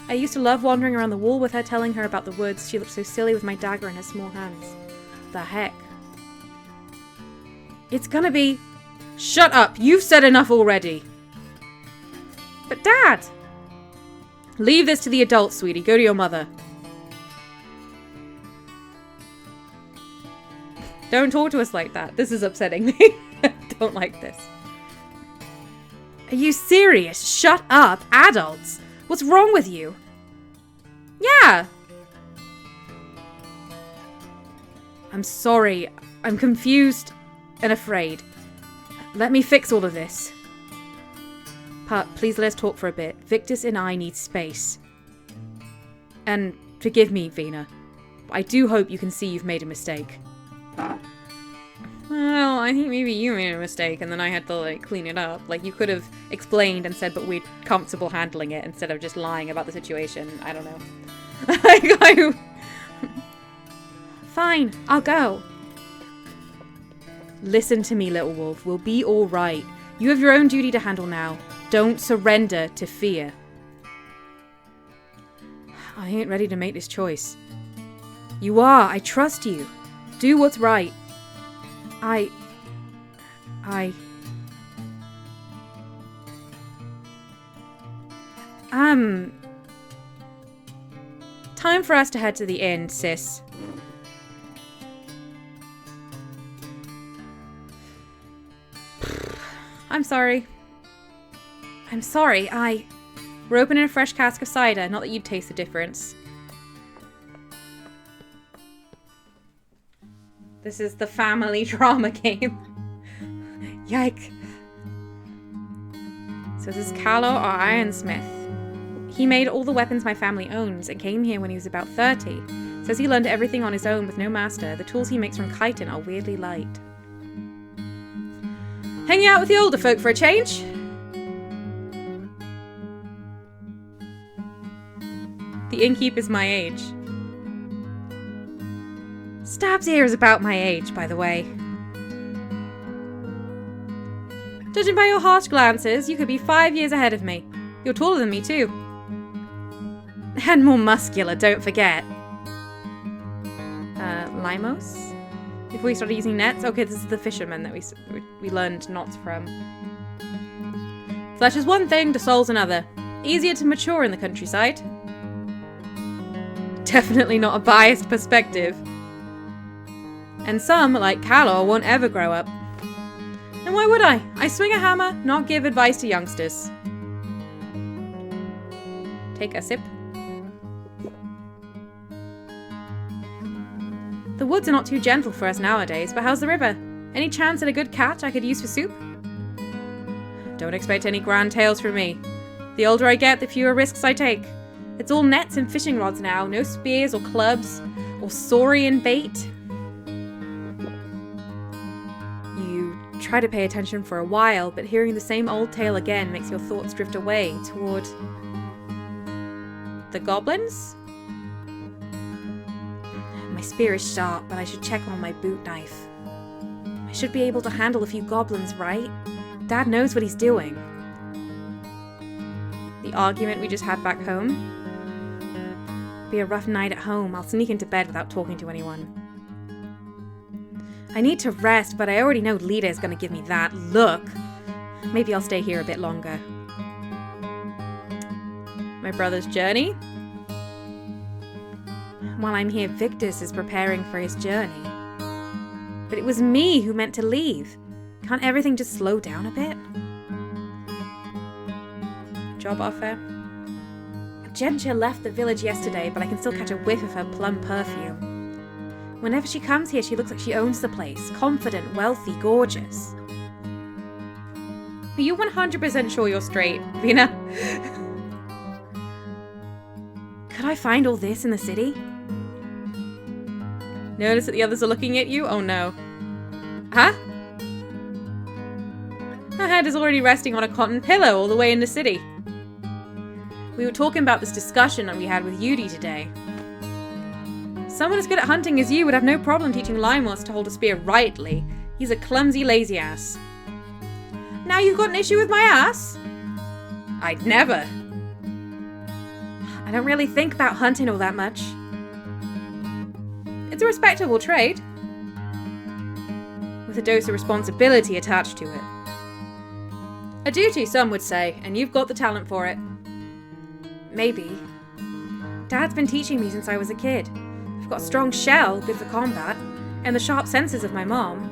I used to love wandering around the wall with her, telling her about the woods. She looked so silly with my dagger in her small hands. The heck? It's gonna be... Shut up! You've said enough already! But Dad! Leave this to the adults, sweetie. Go to your mother. Don't talk to us like that. This is upsetting me. I don't like this. Are you serious? Shut up, adults! What's wrong with you? Yeah! I'm sorry. I'm confused and afraid. Let me fix all of this. Pup, please let us talk for a bit. Victus and I need space. And forgive me, Vina. I do hope you can see you've made a mistake. Well, I think maybe you made a mistake and then I had to, like, clean it up. Like, you could have explained and said, but we're comfortable handling it instead of just lying about the situation. I don't know. Fine, I'll go. Listen to me, little wolf. We'll be all right. You have your own duty to handle now. Don't surrender to fear. I ain't ready to make this choice. You are. I trust you. Do what's right. Time for us to head to the inn, sis. I'm sorry. We're opening a fresh cask of cider, not that you'd taste the difference. This is the family drama game. Yike. So this is Calor, our ironsmith. He made all the weapons my family owns and came here when he was about 30. Says he learned everything on his own with no master. The tools he makes from chitin are weirdly light. Hanging out with the older folk for a change? The innkeeper's my age. Stab's ear is about my age, by the way. Judging by your harsh glances, you could be 5 years ahead of me. You're taller than me, too. And more muscular, don't forget. Limos? Before we started using nets? Okay, this is the fisherman that we learned knots from. Flesh is one thing, the soul's another. Easier to mature in the countryside. Definitely not a biased perspective. And some, like Calor, won't ever grow up. And why would I? I swing a hammer, not give advice to youngsters. Take a sip. The woods are not too gentle for us nowadays, but how's the river? Any chance at a good catch I could use for soup? Don't expect any grand tales from me. The older I get, the fewer risks I take. It's all nets and fishing rods now, no spears or clubs or saurian bait. You try to pay attention for a while, but hearing the same old tale again makes your thoughts drift away toward the goblins? My spear is sharp, but I should check on my boot knife. I should be able to handle a few goblins, right? Dad knows what he's doing. The argument we just had back home? Be a rough night at home. I'll sneak into bed without talking to anyone. I need to rest, but I already know Lita is going to give me that look. Maybe I'll stay here a bit longer. My brother's journey? While I'm here, Victus is preparing for his journey. But it was me who meant to leave. Can't everything just slow down a bit? Job offer. Gentia left the village yesterday, but I can still catch a whiff of her plum perfume. Whenever she comes here, she looks like she owns the place. Confident, wealthy, gorgeous. Are you 100% sure you're straight, Vina? Could I find all this in the city? Notice that the others are looking at you? Oh no. Huh? Her head is already resting on a cotton pillow all the way in the city. We were talking about this discussion that we had with Yudi today. Someone as good at hunting as you would have no problem teaching Limos to hold a spear rightly. He's a clumsy, lazy ass. Now you've got an issue with my ass? I'd never. I don't really think about hunting all that much. It's a respectable trade, with a dose of responsibility attached to it. A duty, some would say, and you've got the talent for it. Maybe. Dad's been teaching me since I was a kid. I've got a strong shell, good for combat, and the sharp senses of my mom.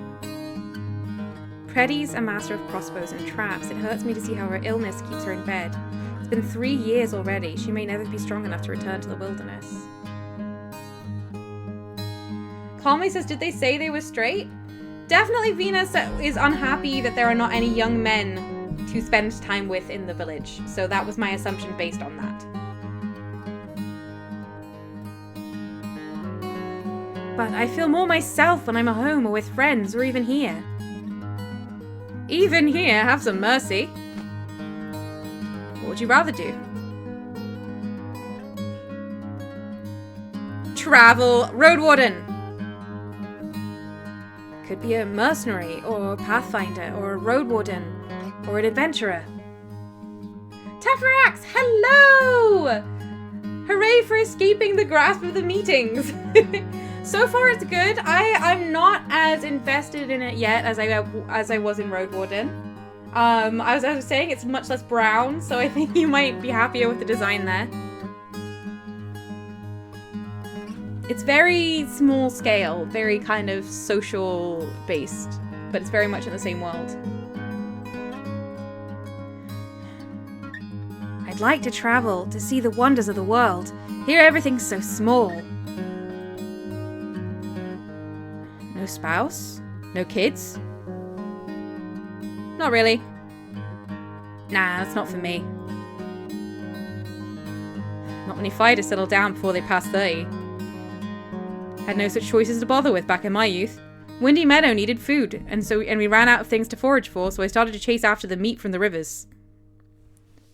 Preddy's a master of crossbows and traps. It hurts me to see how her illness keeps her in bed. It's been 3 years already. She may never be strong enough to return to the wilderness. Calmly says, did they say they were straight? Definitely Venus is unhappy that there are not any young men to spend time with in the village. So that was my assumption based on that. But I feel more myself when I'm at home or with friends or even here. Even here, have some mercy. What would you rather do? Travel, road warden. Could be a mercenary or a pathfinder or a road warden or an adventurer. Teferax, hello! Hooray for escaping the grasp of the meetings. So far it's good. I'm not as invested in it yet as I was in Road Warden. As I was saying, it's much less brown, so I think you might be happier with the design there. It's very small scale, very kind of social based, but it's very much in the same world. I'd like to travel, to see the wonders of the world. Here everything's so small. No spouse? No kids? Not really. Nah, that's not for me. Not many fighters settle down before they pass 30. Had no such choices to bother with back in my youth. Windy Meadow needed food, and we ran out of things to forage for, so I started to chase after the meat from the rivers.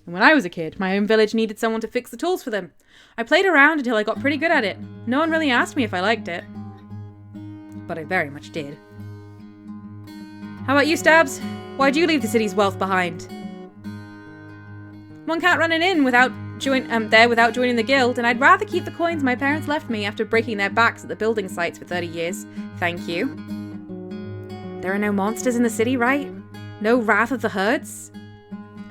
And when I was a kid, my home village needed someone to fix the tools for them. I played around until I got pretty good at it. No one really asked me if I liked it. But I very much did. How about you, Stabs? Why'd you leave the city's wealth behind? One can't run an inn without joining the guild, and I'd rather keep the coins my parents left me after breaking their backs at the building sites for 30 years. Thank you. There are no monsters in the city, right? No wrath of the herds?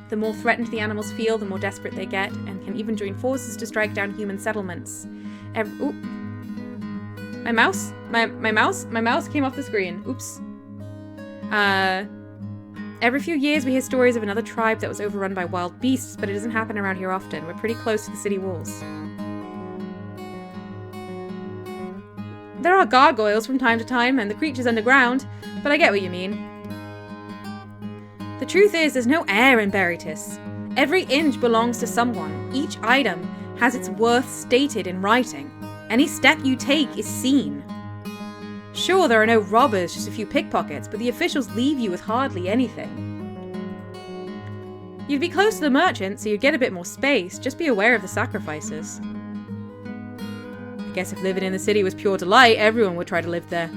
The more threatened the animals feel, the more desperate they get, and can even join forces to strike down human settlements. Ooh. My mouse came off the screen. Oops. Every few years we hear stories of another tribe that was overrun by wild beasts, but it doesn't happen around here often. We're pretty close to the city walls. There are gargoyles from time to time, and the creatures underground, but I get what you mean. The truth is, there's no air in Veritas. Every inch belongs to someone. Each item has its worth stated in writing. Any step you take is seen. Sure, there are no robbers, just a few pickpockets, but the officials leave you with hardly anything. You'd be close to the merchant, so you'd get a bit more space. Just be aware of the sacrifices. I guess if living in the city was pure delight, everyone would try to live there.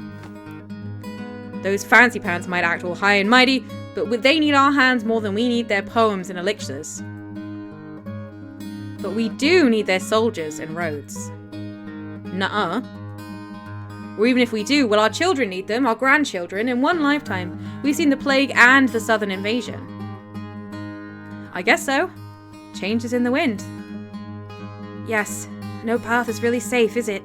Those fancy pants might act all high and mighty, but they need our hands more than we need their poems and elixirs. But we do need their soldiers and roads. Nuh-uh. Or even if we do, well, our children need them, our grandchildren. In one lifetime, we've seen the plague and the southern invasion. I guess so. Change is in the wind. Yes, no path is really safe, is it?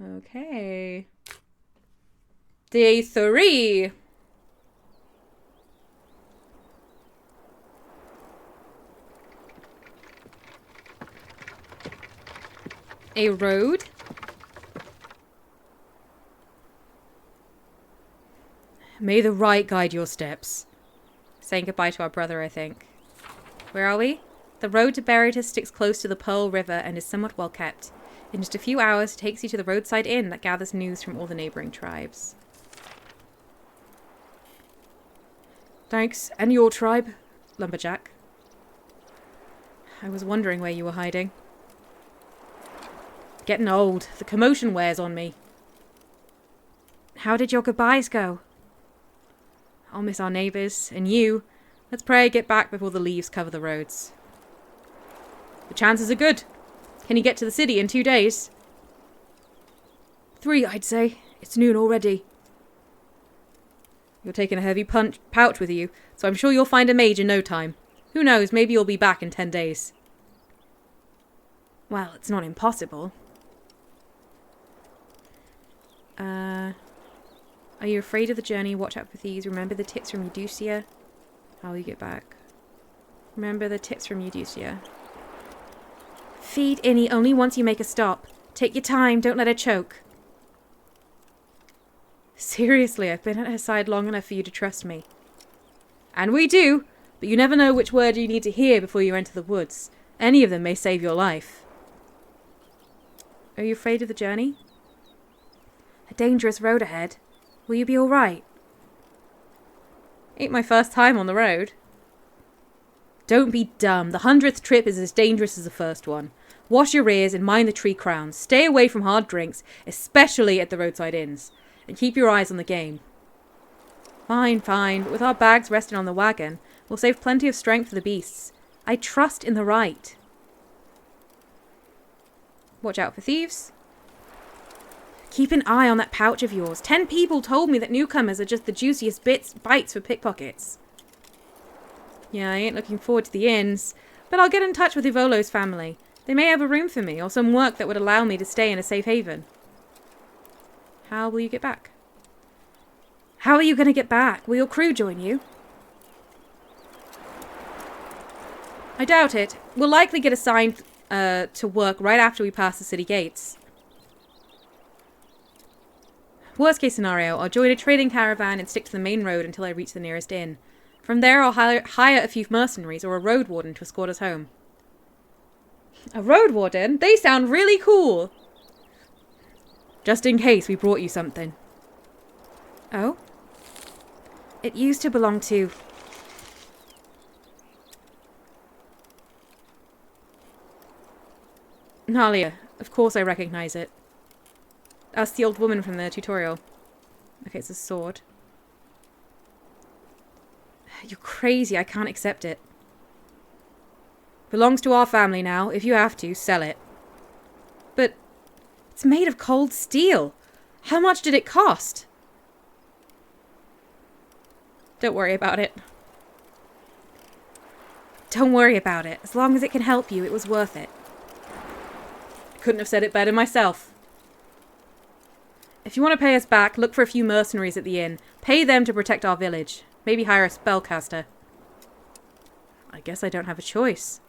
Okay. Day 3. A road. May the right guide your steps. Saying goodbye to our brother, I think. Where are we? The road to Veritas sticks close to the Pearl River and is somewhat well kept. In just a few hours, it takes you to the roadside inn that gathers news from all the neighbouring tribes. Thanks. And your tribe? Lumberjack. I was wondering where you were hiding. Getting old. The commotion wears on me. How did your goodbyes go? I'll miss our neighbours, and you. Let's pray I get back before the leaves cover the roads. The chances are good. Can you get to the city in 2 days? 3, I'd say. It's noon already. You're taking a heavy pouch with you, so I'm sure you'll find a mage in no time. Who knows, maybe you'll be back in 10 days. Well, it's not impossible. Are you afraid of the journey? Watch out for thieves. Remember the tips from Meadow. How will you get back? Remember the tips from Meadow. Feed Innie only once you make a stop. Take your time, don't let her choke. Seriously, I've been at her side long enough for you to trust me. And we do, but you never know which word you need to hear before you enter the woods. Any of them may save your life. Are you afraid of the journey? A dangerous road ahead. Will you be all right? Ain't my first time on the road. Don't be dumb. The 100th trip is as dangerous as the first one. Wash your ears and mind the tree crowns. Stay away from hard drinks, especially at the roadside inns. And keep your eyes on the game. Fine, fine, but with our bags resting on the wagon, we'll save plenty of strength for the beasts. I trust in the right. Watch out for thieves. Keep an eye on that pouch of yours. 10 people told me that newcomers are just the juiciest bites for pickpockets. Yeah, I ain't looking forward to the inns, but I'll get in touch with Ivolo's family. They may have a room for me, or some work that would allow me to stay in a safe haven. How will you get back? How are you going to get back? Will your crew join you? I doubt it. We'll likely get assigned to work right after we pass the city gates. Worst case scenario, I'll join a trading caravan and stick to the main road until I reach the nearest inn. From there, I'll hire a few mercenaries or a road warden to escort us home. A road warden? They sound really cool! Just in case we brought you something. Oh? It used to belong to... Nalia. Of course I recognize it. That's the old woman from the tutorial. Okay, it's a sword. You're crazy. I can't accept it. Belongs to our family now. If you have to, sell it. But it's made of cold steel. How much did it cost? Don't worry about it. Don't worry about it. As long as it can help you, it was worth it. Couldn't have said it better myself. If you want to pay us back, look for a few mercenaries at the inn. Pay them to protect our village. Maybe hire a spellcaster. I guess I don't have a choice.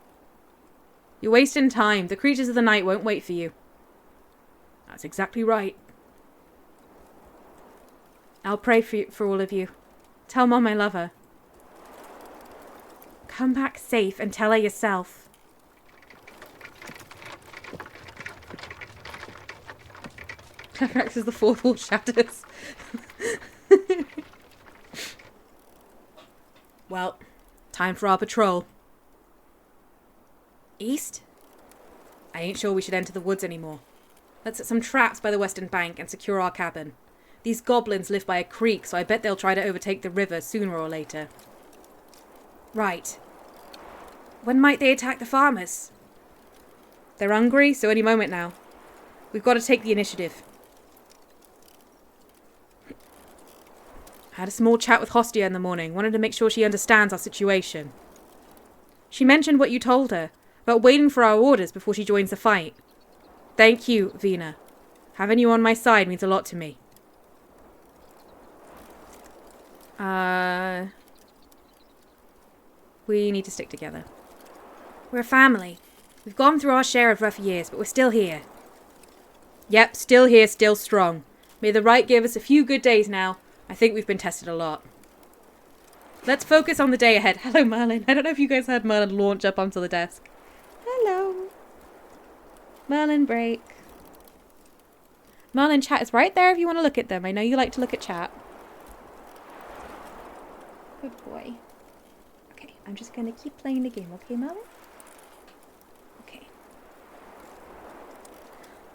You're wasting time. The creatures of the night won't wait for you. That's exactly right. I'll pray for all of you. Tell Mom I love her. Come back safe and tell her yourself. Climax as the fourth wall shatters. Well, time for our patrol. East? I ain't sure we should enter the woods anymore. Let's set some traps by the western bank and secure our cabin. These goblins live by a creek, so I bet they'll try to overtake the river sooner or later. Right. When might they attack the farmers? They're hungry, so any moment now. We've got to take the initiative. I had a small chat with Hostia in the morning. Wanted to make sure she understands our situation. She mentioned what you told her, about waiting for our orders before she joins the fight. Thank you, Vina. Having you on my side means a lot to me. We need to stick together. We're a family. We've gone through our share of rough years, but we're still here. Yep, still here, still strong. May the right give us a few good days now. I think we've been tested a lot. Let's focus on the day ahead. Hello, Merlin. I don't know if you guys heard Merlin launch up onto the desk. Hello. Merlin break. Merlin chat is right there if you want to look at them. I know you like to look at chat. Good boy. Okay, I'm just going to keep playing the game, okay, Merlin? Okay.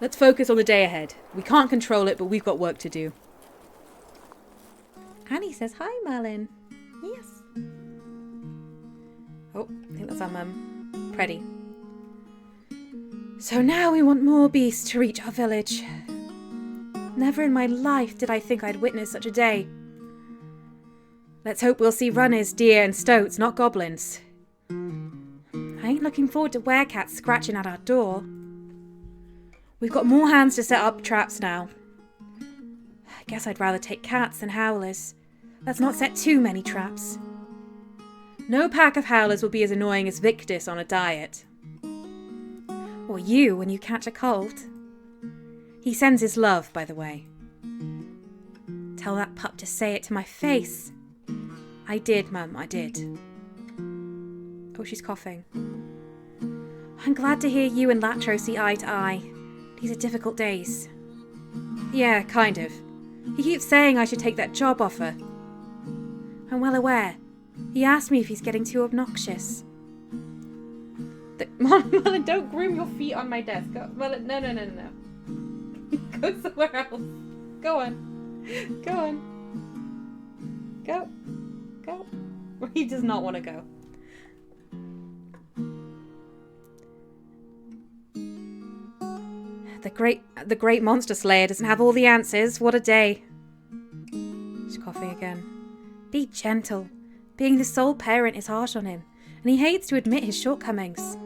Let's focus on the day ahead. We can't control it, but we've got work to do. Annie says, hi, Merlin. Yes. Oh, I think that's our mum. Preddy. So now we want more beasts to reach our village. Never in my life did I think I'd witness such a day. Let's hope we'll see runners, deer and stoats, not goblins. I ain't looking forward to werecats scratching at our door. We've got more hands to set up traps now. I guess I'd rather take cats than howlers. Let's not set too many traps. No pack of howlers will be as annoying as Victus on a diet. Or you when you catch a cold. He sends his love, by the way. Tell that pup to say it to my face. I did, Mum, I did. Oh, she's coughing. I'm glad to hear you and Latro see eye to eye. These are difficult days. Yeah, kind of. He keeps saying I should take that job offer. I'm well aware. He asked me if he's getting too obnoxious. Merlin, don't groom your feet on my desk. Merlin, no. Go somewhere else. Go on. Go on. Go. Go. He does not want to go. The great monster slayer doesn't have all the answers. What a day. She's coughing again. Be gentle. Being the sole parent is harsh on him, and he hates to admit his shortcomings.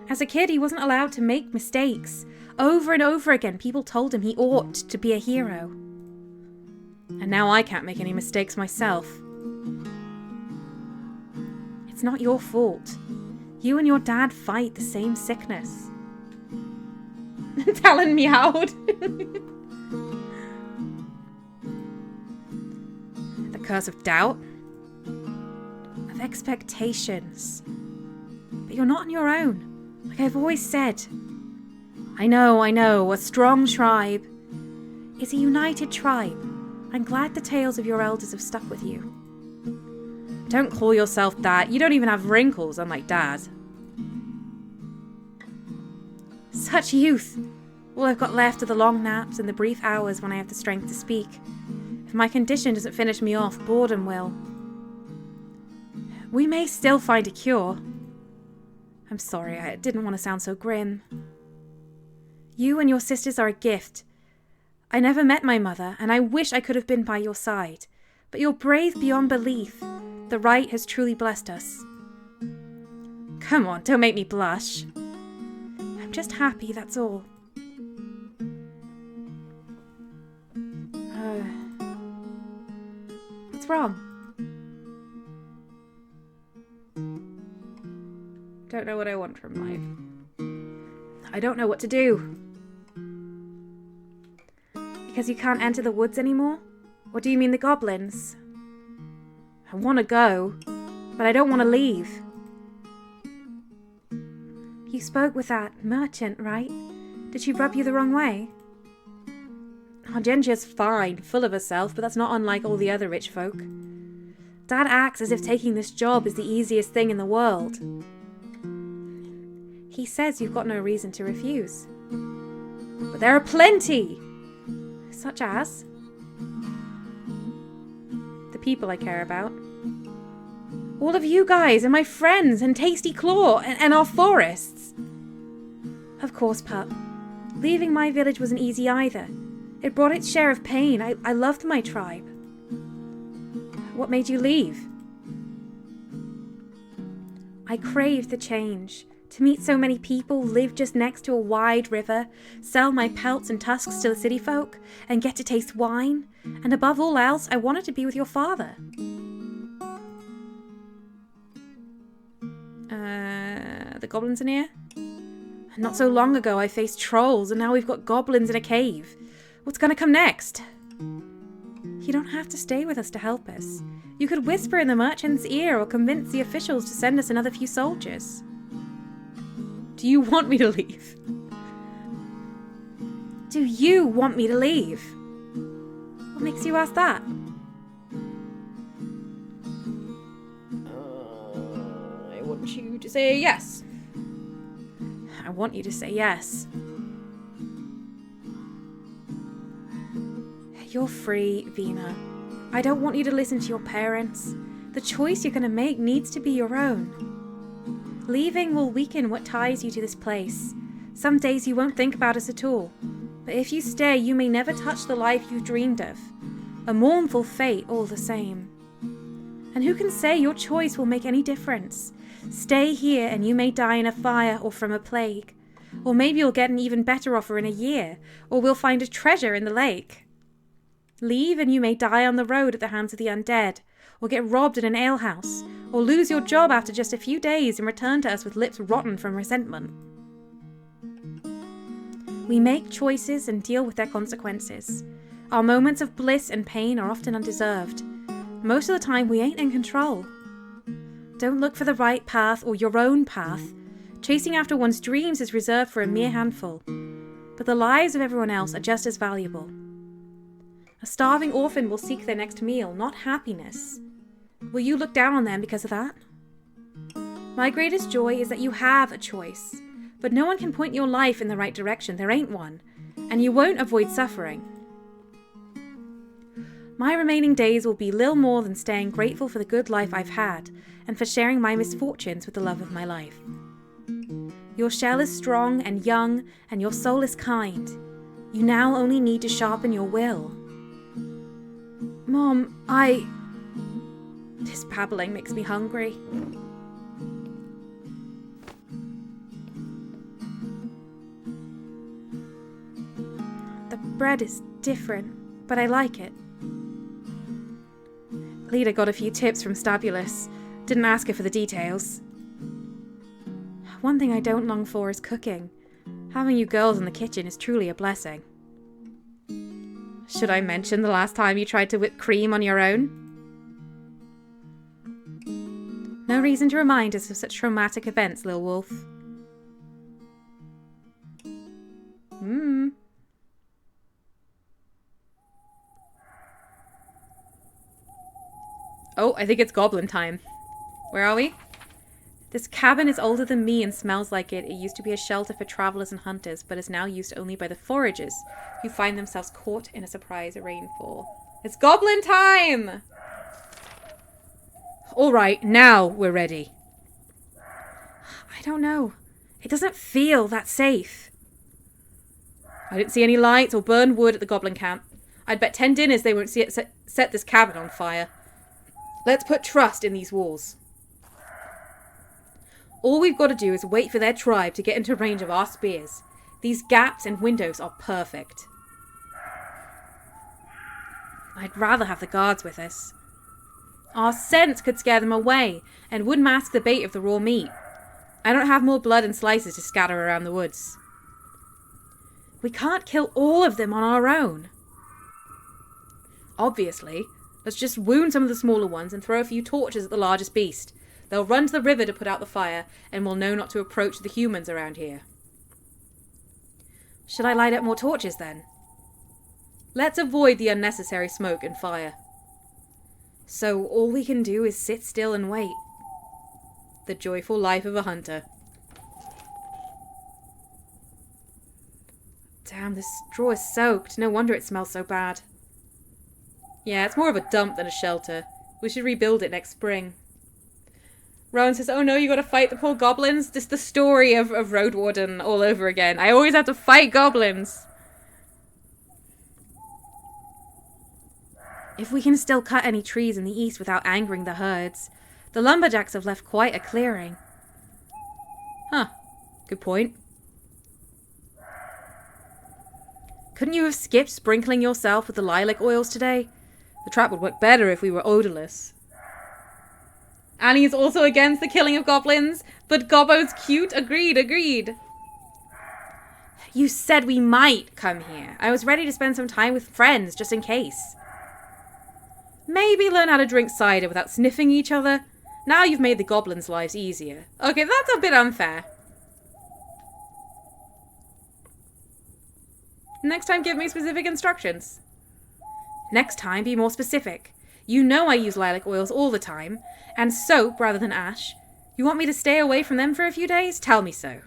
As a kid, he wasn't allowed to make mistakes. Over and over again, people told him he ought to be a hero. And now I can't make any mistakes myself. It's not your fault. You and your dad fight the same sickness. Talon meowed. The curse of doubt. Of expectations. But you're not on your own. Like I've always said. I know, a strong tribe is a united tribe. I'm glad the tales of your elders have stuck with you. Don't call yourself that. You don't even have wrinkles, unlike Dad. Such youth. All I've got left are the long naps and the brief hours when I have the strength to speak. If my condition doesn't finish me off, boredom will. We may still find a cure. I'm sorry, I didn't want to sound so grim. You and your sisters are a gift. I never met my mother, and I wish I could have been by your side. But you're brave beyond belief. The right has truly blessed us. Come on, don't make me blush. I'm just happy, that's all. What's wrong? Don't know what I want from life. I don't know what to do. Because you can't enter the woods anymore? What do you mean the goblins? I want to go, but I don't want to leave. You spoke with that merchant, right? Did she rub you the wrong way? Oh, Ginger's fine, full of herself, but that's not unlike all the other rich folk. Dad acts as if taking this job is the easiest thing in the world. He says you've got no reason to refuse. But there are plenty! Such as? The people I care about. All of you guys and my friends and Tasty Claw and our forests. Of course, pup. Leaving my village wasn't easy either. It brought its share of pain. I loved my tribe. What made you leave? I craved the change. To meet so many people, live just next to a wide river, sell my pelts and tusks to the city folk, and get to taste wine. And above all else, I wanted to be with your father. The goblins in here? Not so long ago I faced trolls, and now we've got goblins in a cave. What's gonna come next? You don't have to stay with us to help us. You could whisper in the merchant's ear or convince the officials to send us another few soldiers. Do you want me to leave? Do you want me to leave? What makes you ask that? I want you to say yes. I want you to say yes. You're free, Vina. I don't want you to listen to your parents. The choice you're going to make needs to be your own. Leaving will weaken what ties you to this place. Some days you won't think about us at all. But if you stay, you may never touch the life you've dreamed of. A mournful fate all the same. And who can say your choice will make any difference? Stay here and you may die in a fire or from a plague. Or maybe you'll get an even better offer in a year. Or we'll find a treasure in the lake. Leave and you may die on the road at the hands of the undead. Or get robbed in an alehouse. Or lose your job after just a few days and return to us with lips rotten from resentment. We make choices and deal with their consequences. Our moments of bliss and pain are often undeserved. Most of the time we ain't in control. Don't look for the right path or your own path. Chasing after one's dreams is reserved for a mere handful. But the lives of everyone else are just as valuable. A starving orphan will seek their next meal, not happiness. Will you look down on them because of that? My greatest joy is that you have a choice. But no one can point your life in the right direction. There ain't one. And you won't avoid suffering. My remaining days will be little more than staying grateful for the good life I've had and for sharing my misfortunes with the love of my life. Your shell is strong and young and your soul is kind. You now only need to sharpen your will. Mom, This babbling makes me hungry. The bread is different, but I like it. Lita got a few tips from Stabulus. Didn't ask her for the details. One thing I don't long for is cooking. Having you girls in the kitchen is truly a blessing. Should I mention the last time you tried to whip cream on your own? No reason to remind us of such traumatic events, Lil Wolf. Oh, I think it's goblin time. Where are we? This cabin is older than me and smells like it. It used to be a shelter for travelers and hunters, but is now used only by the foragers, who find themselves caught in a surprise rainfall. It's goblin time! Alright, now we're ready. I don't know. It doesn't feel that safe. I didn't see any lights or burned wood at the goblin camp. I'd bet 10 dinners they won't see it set this cabin on fire. Let's put trust in these walls. All we've got to do is wait for their tribe to get into range of our spears. These gaps and windows are perfect. I'd rather have the guards with us. Our scent could scare them away and would mask the bait of the raw meat. I don't have more blood and slices to scatter around the woods. We can't kill all of them on our own. Obviously. Let's just wound some of the smaller ones and throw a few torches at the largest beast. They'll run to the river to put out the fire, and we'll know not to approach the humans around here. Should I light up more torches then? Let's avoid the unnecessary smoke and fire. So all we can do is sit still and wait. The joyful life of a hunter. Damn, this straw is soaked. No wonder it smells so bad. Yeah, it's more of a dump than a shelter. We should rebuild it next spring. Rowan says, oh no, you gotta fight the poor goblins. Just the story of Road Warden all over again. I always have to fight goblins. If we can still cut any trees in the east without angering the herds. The lumberjacks have left quite a clearing. Huh. Good point. Couldn't you have skipped sprinkling yourself with the lilac oils today? The trap would work better if we were odorless. Annie is also against the killing of goblins, but Gobbo's cute. Agreed, agreed. You said we might come here. I was ready to spend some time with friends, just in case. Maybe learn how to drink cider without sniffing each other. Now you've made the goblins' lives easier. Okay, that's a bit unfair. Next time, give me specific instructions. Next time, be more specific. You know I use lilac oils all the time, and soap rather than ash. You want me to stay away from them for a few days? Tell me so.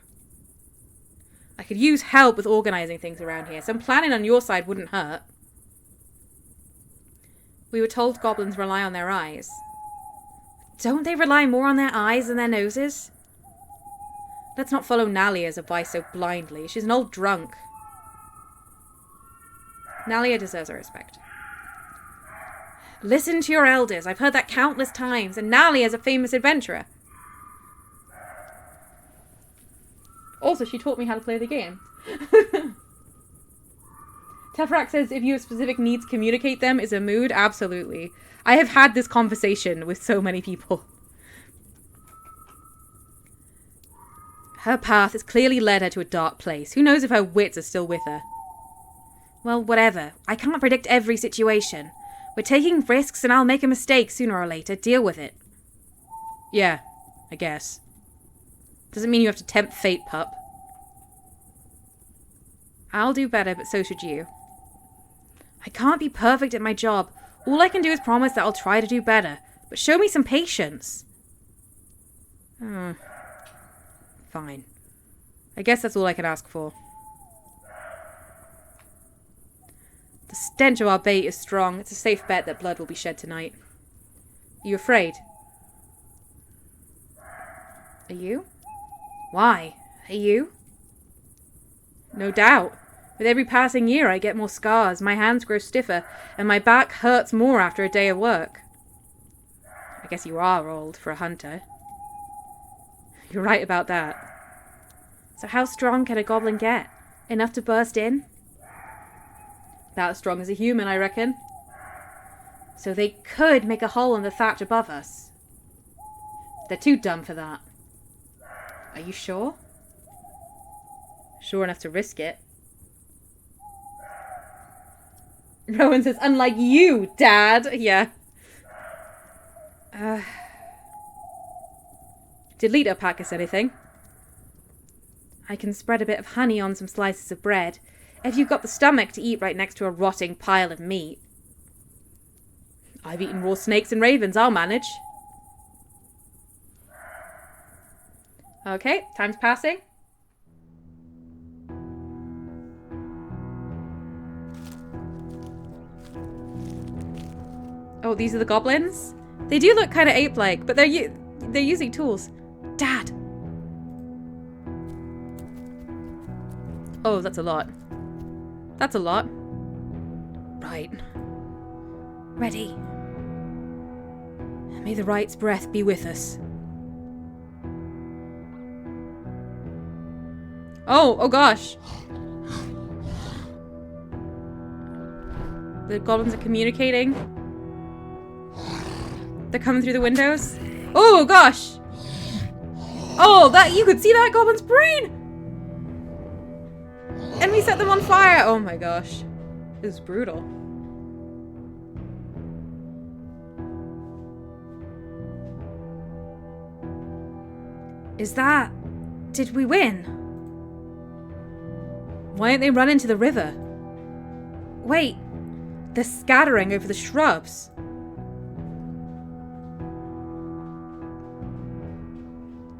I could use help with organizing things around here. Some planning on your side wouldn't hurt. We were told goblins rely on their eyes. Don't they rely more on their eyes than their noses? Let's not follow Nalia's advice so blindly. She's an old drunk. Nalia deserves our respect. Listen to your elders. I've heard that countless times, and Nalia's a famous adventurer. Also, she taught me how to play the game. Tefrak says, if you have specific needs, communicate them. Is a mood? Absolutely. I have had this conversation with so many people. Her path has clearly led her to a dark place. Who knows if her wits are still with her? Well, whatever. I can't predict every situation. We're taking risks and I'll make a mistake sooner or later. Deal with it. Yeah, I guess. Doesn't mean you have to tempt fate, pup. I'll do better, but so should you. I can't be perfect at my job. All I can do is promise that I'll try to do better. But show me some patience. Fine. I guess that's all I can ask for. The stench of our bait is strong. It's a safe bet that blood will be shed tonight. Are you afraid? Are you? Why? Are you? No doubt. With every passing year I get more scars, my hands grow stiffer, and my back hurts more after a day of work. I guess you are old for a hunter. You're right about that. So how strong can a goblin get? Enough to burst in? About as strong as a human, I reckon. So they could make a hole in the thatch above us. They're too dumb for that. Are you sure? Sure enough to risk it. Rowan says, unlike you, Dad. Yeah. Did Lita pack us anything? I can spread a bit of honey on some slices of bread. If you've got the stomach to eat right next to a rotting pile of meat. I've eaten raw snakes and ravens. I'll manage. Okay, time's passing. Oh, these are the goblins? They do look kind of ape-like, but they're using tools. Dad! Oh, that's a lot. That's a lot. Right. Ready. May the right's breath be with us. Oh gosh. The goblins are communicating. They're coming through the windows. Oh gosh. Oh, that you could see that goblin's brain. And we set them on fire. Oh my gosh. This is brutal. Is that... Did we win? Why aren't they run into the river? Wait, they're scattering over the shrubs.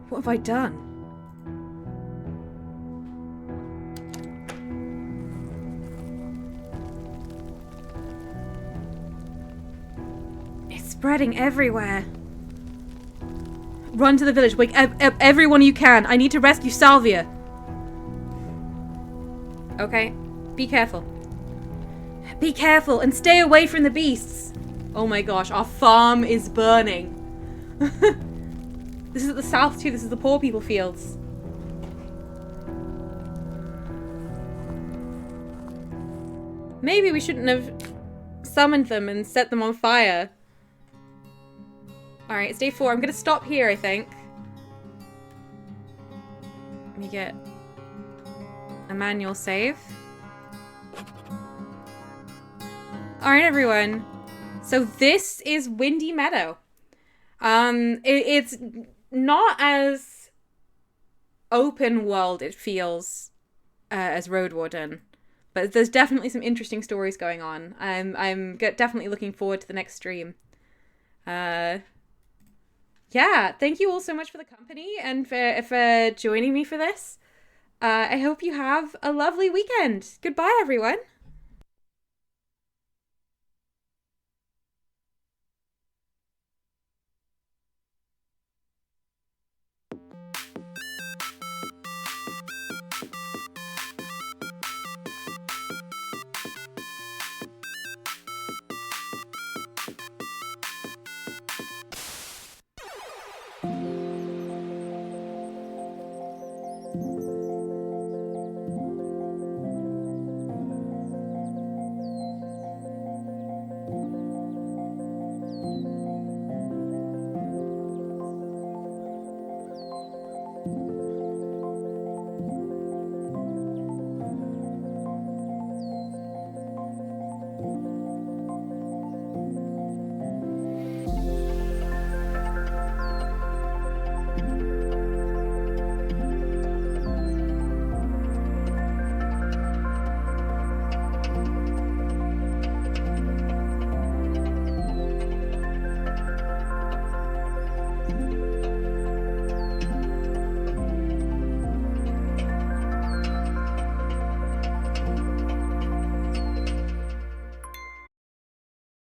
What have I done? It's spreading everywhere. Run to the village. Wake everyone you can. I need to rescue Salvia. Okay. Be careful. Be careful and stay away from the beasts. Oh my gosh, our farm is burning. This is at the south too. This is the poor people fields. Maybe we shouldn't have summoned them and set them on fire. Alright, it's day 4. I'm gonna stop here, I think. Let me get a manual save. Alright, everyone. So this is Windy Meadow. It's not as open world, it feels, as Road Warden. But there's definitely some interesting stories going on. I'm definitely looking forward to the next stream. Yeah, thank you all so much for the company and for joining me for this. I hope you have a lovely weekend. Goodbye, everyone.